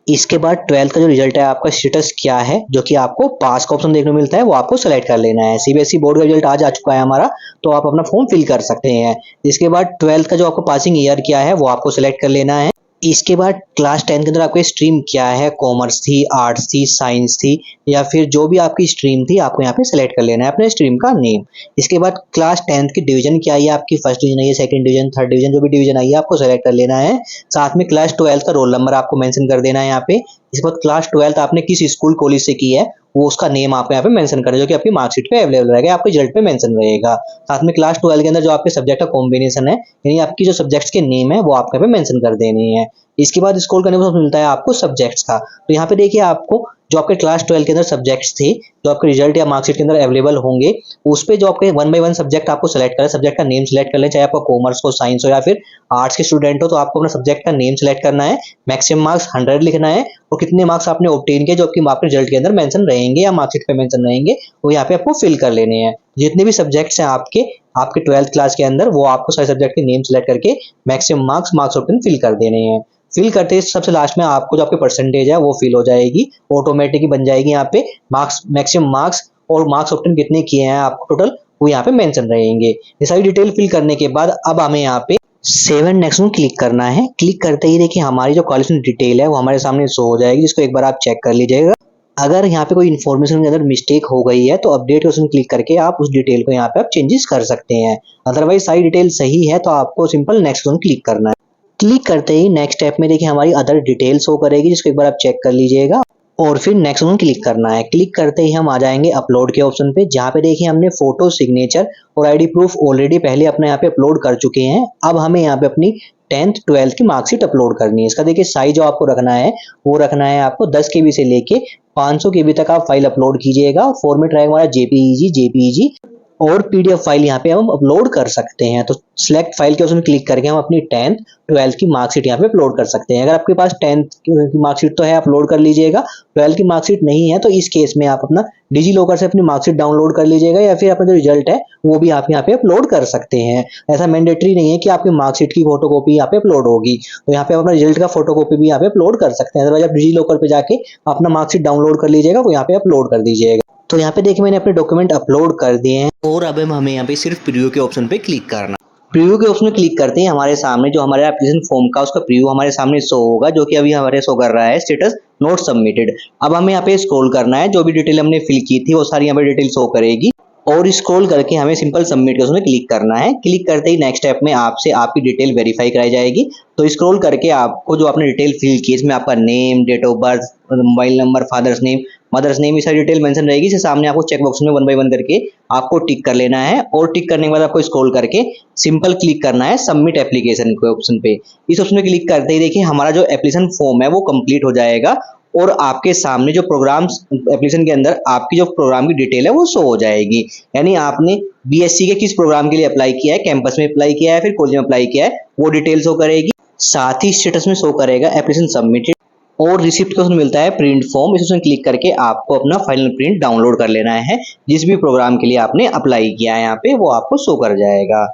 इसके बाद 12th का जो रिजल्ट है आपका स्टेटस क्या है, जो कि आपको पास का ऑप्शन देखने को मिलता है, वो आपको सेलेक्ट कर लेना है। सीबीएसई बोर्ड का रिजल्ट आज आ चुका है हमारा, तो आप अपना फॉर्म फिल कर सकते हैं। इसके बाद 12th का जो आपको पासिंग ईयर क्या है वो आपको सेलेक्ट कर लेना है। इसके बाद क्लास 10 के अंदर आपकी स्ट्रीम क्या है, कॉमर्स थी, आर्ट्स थी, साइंस थी, या फिर जो भी आपकी स्ट्रीम थी आपको यहाँ पे सेलेक्ट कर लेना है अपने स्ट्रीम का नेम। इसके बाद क्लास 10th की डिवीजन क्या है, आपकी फर्स्ट डिवीजन आई है, सेकंड डिवीजन, थर्ड डिवीजन, जो भी डिवीजन आई है आपको सेलेक्ट कर लेना है। साथ में क्लास 12th का रोल नंबर आपको मेंशन कर देना है यहाँ पे। इसके बाद क्लास 12th आपने किस स्कूल कॉलेज से की है वो उसका नेम आपको यहाँ पे मेंशन करना है, जो कि आपकी मार्कशीट पे अवेलेबल रहेगा, आपके रिजल्ट पे मेंशन रहेगा। साथ में क्लास 12 के अंदर जो आपके सब्जेक्ट का कॉम्बिनेशन है, यानी आपकी जो सब्जेक्ट्स के नेम है वो आपको यहाँ पे मेंशन कर देने हैं। इसके बाद स्क्रॉल करने को मिलता है आपको सब्जेक्ट्स का। तो यहाँ पे देखिए आपको जो आपके क्लास 12 के अंदर सब्जेक्ट्स थे, जो आपके रिजल्ट या मार्कशीट के अंदर अवेलेबल होंगे, उस पे जो आपके 1 बाय 1 सब्जेक्ट आपको सेलेक्ट करें, सब्जेक्ट का नेम सेलेक्ट कर लें, चाहे आपका कॉमर्स हो, साइंस हो या फिर आर्ट्स के स्टूडेंट हो, तो आपको अपना सब्जेक्ट का नेम सेलेक्ट करना है, मैक्सिमम मार्क्स 100 लिखना है और कितने मार्क्स आपने ऑब्टेन किए जो आपकी आपके रिजल्ट के अंदर मेंशन रहेंगे या मार्कशीट पे मेंशन रहेंगे, वो यहाँ पे आपको फिल कर लेने हैं। जितने भी सब्जेक्ट्स हैं आपके आपके 12th क्लास के अंदर, वो आपको सारे सब्जेक्ट के नेम सेलेक्ट करके मैक्सिमम मार्क्स ऑप्शन फिल कर देने हैं। फिल करते ही सबसे लास्ट में आपको जो आपकी परसेंटेज है वो फिल हो जाएगी, ऑटोमेटिक ही बन जाएगी। यहाँ पे मार्क्स, मैक्सिमम मार्क्स और मार्क्स ऑप्शन कितने किए हैं आपको टोटल, वो यहाँ पे मेंशन रहेंगे। ये सारी डिटेल फिल करने के बाद अब हमें यहाँ पे 7 नेक्स्ट में क्लिक करना है। क्लिक करते ही देखिए हमारी जो क्वालिफिकेशन डिटेल है वो हमारे सामने शो हो जाएगी, जिसको एक बार आप चेक कर लीजिएगा। अगर यहाँ पे कोई इन्फॉर्मेशन के अंदर मिस्टेक हो गई है तो अपडेट के ऑप्शन क्लिक करके आप उस डिटेल को यहाँ पे आप चेंजेस कर सकते हैं। अदरवाइज सारी डिटेल सही है तो आपको सिंपल नेक्स्ट ऑप्शन क्लिक करना है। क्लिक करते ही नेक्स्ट स्टेप में देखिए हमारी अदर डिटेल्स शो करेगी, जिसको एक बार आप चेक कर लीजिएगा और फिर नेक्स्ट ऑप्शन क्लिक करना है। क्लिक करते ही हम आ जाएंगे अपलोड के ऑप्शन पे, जहाँ पे देखिए हमने फोटो, सिग्नेचर और आईडी प्रूफ ऑलरेडी पहले अपने यहाँ पे अपलोड कर चुके हैं। अब हमें यहाँ पे अपनी 10th 12th की मार्कशीट अपलोड करनी है। इसका देखिए साइज जो आपको रखना है वो रखना है आपको 10 KB से लेके 500 KB तक आप फाइल अपलोड कीजिएगा। फॉर्मेट रहेगा हमारा जेपीईजी और पीडीएफ फाइल यहाँ पे हम अपलोड कर सकते हैं। तो सिलेक्ट फाइल के उसमें क्लिक करके हम अपनी 10th 12th की मार्कशीट यहाँ पे अपलोड कर सकते हैं। अगर आपके पास 10th की मार्कशीट तो है, अपलोड कर लीजिएगा। 12th की मार्कशीट नहीं है तो इस केस में आप अपना डिजी लॉकर से अपनी मार्कशीट डाउनलोड कर लीजिएगा, या फिर अपना जो रिजल्ट है वो भी आप यहाँ पे अपलोड कर सकते हैं। ऐसा मैंडेटरी नहीं है कि आपकी मार्कशीट की फोटोकॉपी यहाँ पे अपलोड होगी, तो यहाँ पे अपना रिजल्ट का फोटोकॉपी भी यहाँ पे अपलोड कर सकते हैं। अदरवाइज आप डिजी लॉकर पे जाके अपना मार्कशीट डाउनलोड कर लीजिएगा, वो यहाँ पे अपलोड कर दीजिएगा। तो यहाँ पे देखिए मैंने अपने डॉक्यूमेंट अपलोड कर दिए हैं और अब हमें यहाँ पे सिर्फ प्रीव्यू के ऑप्शन पे क्लिक करना। प्रीव्यू के ऑप्शन में क्लिक करते हैं हमारे सामने जो हमारे एप्लीकेशन फॉर्म का उसका प्रीव्यू हमारे सामने शो होगा, जो कि अभी हमारे शो कर रहा है स्टेटस नोट सबमिटेड। अब हमें यहाँ पे स्क्रॉल करना है, जो भी डिटेल हमने फिल की थी वो सारी यहाँ पे डिटेल शो करेगी और स्क्रॉल करके हमें सिंपल सबमिट के उसमें क्लिक करना है। क्लिक करते ही नेक्स्ट स्टेप में आपसे आपकी डिटेल वेरीफाई कराई जाएगी। तो स्क्रॉल करके आपको जो आपने डिटेल फिल की इसमें आपका name, date of birth, mobile number, father's name, mother's name, ये सारी डिटेल मेंशन रहेगी। इसके सामने आपको चेक बॉक्स में 1 बाय 1 करके आपको टिक कर लेना है और टिक करने के बाद आपको स्क्रॉल करके सिंपल क्लिक करना है सबमिट एप्लीकेशन के ऑप्शन पे। इस ऑप्शन में क्लिक करते ही देखिए हमारा जो एप्लीकेशन फॉर्म है वो कंप्लीट हो जाएगा और आपके सामने जो प्रोग्राम्स एप्लीकेशन के अंदर आपकी जो प्रोग्राम की डिटेल है वो शो हो जाएगी। यानी आपने बीएससी के किस प्रोग्राम के लिए अप्लाई किया है, कैंपस में अप्लाई किया है, फिर कॉलेज में अप्लाई किया है, वो डिटेल शो करेगी। साथ ही स्टेटस में शो करेगा एप्लीकेशन सबमिटेड और रिसिप्ट का उसमें मिलता है प्रिंट फॉर्म। इसमें क्लिक करके आपको अपना फाइनल प्रिंट डाउनलोड कर लेना है। जिस भी प्रोग्राम के लिए आपने अप्लाई किया है यहाँ पे वो आपको शो कर जाएगा।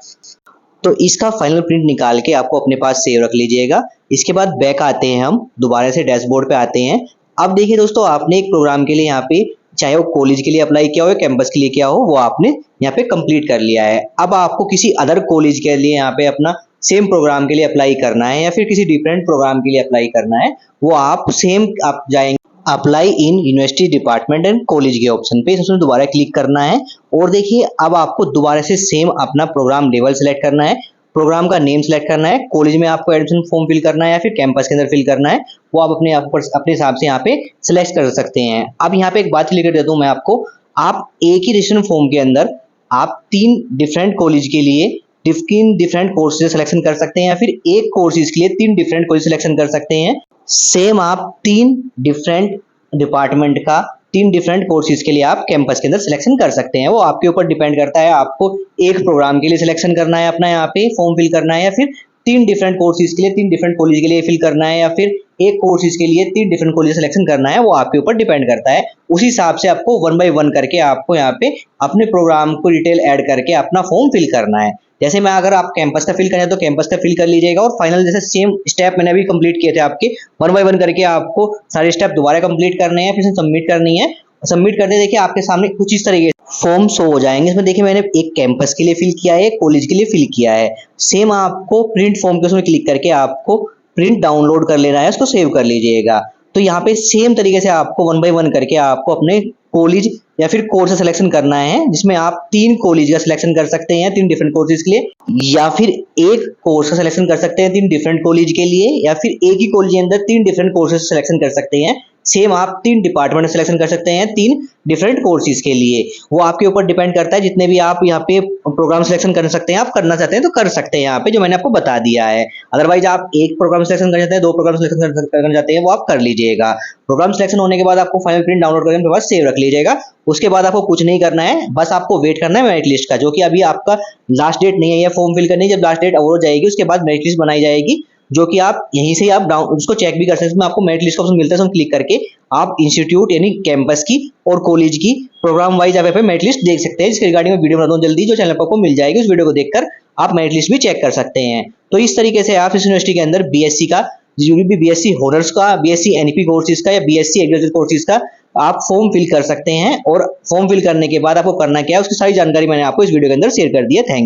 तो इसका फाइनल प्रिंट निकाल के आपको अपने पास सेव रख लीजिएगा। इसके बाद बैक आते हैं, हम दोबारा से डैशबोर्ड पे आते हैं। अब देखिए दोस्तों, आपने एक प्रोग्राम के लिए यहाँ पे चाहे वो कॉलेज के लिए अप्लाई किया हो या कैंपस के लिए किया हो, वो आपने यहाँ पे कंप्लीट कर लिया है। अब आपको किसी अदर कॉलेज के लिए यहाँ पे अपना सेम प्रोग्राम के लिए अप्लाई करना है या फिर किसी डिफरेंट प्रोग्राम के लिए अप्लाई करना है, वो आप सेम आप जाएंगे apply in university department and college के ऑप्शन पे, इसमें दोबारा क्लिक करना है। और देखिए अब आपको दोबारा से सेम अपना प्रोग्राम लेवल सेलेक्ट करना है, प्रोग्राम का नेम सेलेक्ट करना है, कॉलेज में आपको एडमिशन फॉर्म फिल करना है या फिर कैंपस के अंदर फिल करना है, वो आप अपने हिसाब से यहाँ पे सिलेक्ट कर सकते हैं। अब यहाँ पे एक बात क्लियर कर देता हूँ मैं आपको, आप एक ही रजिस्ट्रेशन फॉर्म के अंदर आप 3 डिफरेंट कॉलेज के लिए 3 डिफरेंट कोर्सेज सिलेक्शन कर सकते हैं या फिर एक कोर्सेज के लिए 3 डिफरेंट कॉलेज सिलेक्शन कर सकते हैं। सेम आप 3 डिफरेंट डिपार्टमेंट का 3 डिफरेंट कोर्सेज के लिए आप कैंपस के अंदर सिलेक्शन कर सकते हैं। वो आपके ऊपर डिपेंड करता है, आपको एक प्रोग्राम के लिए सिलेक्शन करना है अपना यहाँ पे फॉर्म फिल करना है या फिर 3 डिफरेंट कोर्सेज के लिए 3 डिफरेंट कॉलेज के लिए फिल करना है या फिर एक कोर्सेज के लिए 3 डिफरेंट कॉलेज सिलेक्शन करना है, वो आपके ऊपर डिपेंड करता है। उसी हिसाब से आपको 1 बाय 1 करके आपको यहाँ पे अपने प्रोग्राम को डिटेल ऐड करके अपना फॉर्म फिल करना है। जैसे मैं अगर आप कैंपस का फिल करें तो कैंपस का फिल कर लीजिएगा और फाइनल जैसे सेम स्टेप मैंने अभी कंप्लीट किए थे आपके 1 बाय 1 करके आपको सारे स्टेप दोबारा कंप्लीट करने हैं, फिर सबमिट करनी है। सबमिट करते देखिए आपके सामने कुछ इस तरीके फॉर्म शो हो जाएंगे। इसमें देखिए मैंने एक कैंपस के लिए फिल किया है, एक कॉलेज के लिए फिल किया है। सेम आपको प्रिंट फॉर्म के उसमें क्लिक करके आपको प्रिंट डाउनलोड कर लेना है, उसको सेव कर लीजिएगा। तो यहाँ पे सेम तरीके से आपको 1 बाय 1 करके आपको अपने कॉलेज या फिर कोर्स का सिलेक्शन करना है, जिसमें आप 3 कॉलेज का सिलेक्शन कर सकते हैं 3 डिफरेंट कोर्सेज के लिए, या फिर एक कोर्स का सिलेक्शन कर सकते हैं 3 डिफरेंट कॉलेज के लिए, या फिर एक ही कॉलेज के अंदर 3 डिफरेंट कोर्सेज सिलेक्शन कर सकते हैं। सेम आप 3 डिपार्टमेंट सिलेक्शन कर सकते हैं 3 डिफरेंट कोर्सेज के लिए। वो आपके ऊपर डिपेंड करता है, जितने भी आप यहाँ पे प्रोग्राम सिलेक्शन कर सकते हैं, आप करना चाहते हैं तो कर सकते हैं यहाँ पे, जो मैंने आपको बता दिया है। अदरवाइज आप एक प्रोग्राम सिलेक्शन करना चाहते हैं, 2 प्रोग्राम सिलेक्शन करना चाहते हैं, वो आप कर लीजिएगा। प्रोग्राम सिलेक्शन होने के बाद आपको फाइनल प्रिंट डाउनलोड करके उनके पास सेव रख लीजिएगा। उसके बाद आपको कुछ नहीं करना है, बस आपको वेट करना है मेरिट लिस्ट का, जो कि अभी आपका लास्ट डेट नहीं है ये फॉर्म फिल करने की। जब लास्ट डेट ओवर हो जाएगी उसके बाद मेरिट लिस्ट बनाई जाएगी, जो कि आप यहीं से आप डाउन उसको चेक भी कर सकते हैं। इसमें आपको मेरिट लिस्ट का ऑप्शन मिलता है, उसमें क्लिक करके आप इंस्टीट्यूट यानी कैंपस की और कॉलेज की प्रोग्राम वाइज आप मेरिट लिस्ट देख सकते हैं। इसके रिगार्डिंग में वीडियो बना दूं जल्दी, जो चैनल पर आपको मिल जाएगी। उस वीडियो को देखकर आप मेरिट लिस्ट भी चेक कर सकते हैं। तो इस तरीके से आप इस यूनिवर्सिटी के अंदर बीएससी का, जो भी बीएससी हॉनर्स का, बीएससी एनईपी कोर्सेज का या बीएससी एग्रीकल्चर कोर्सेज का आप फॉर्म फिल कर सकते हैं। और फॉर्म फिल करने के बाद आपको करना क्या है उसकी सारी जानकारी मैंने आपको इस वीडियो के अंदर शेयर कर दी है। Thank you.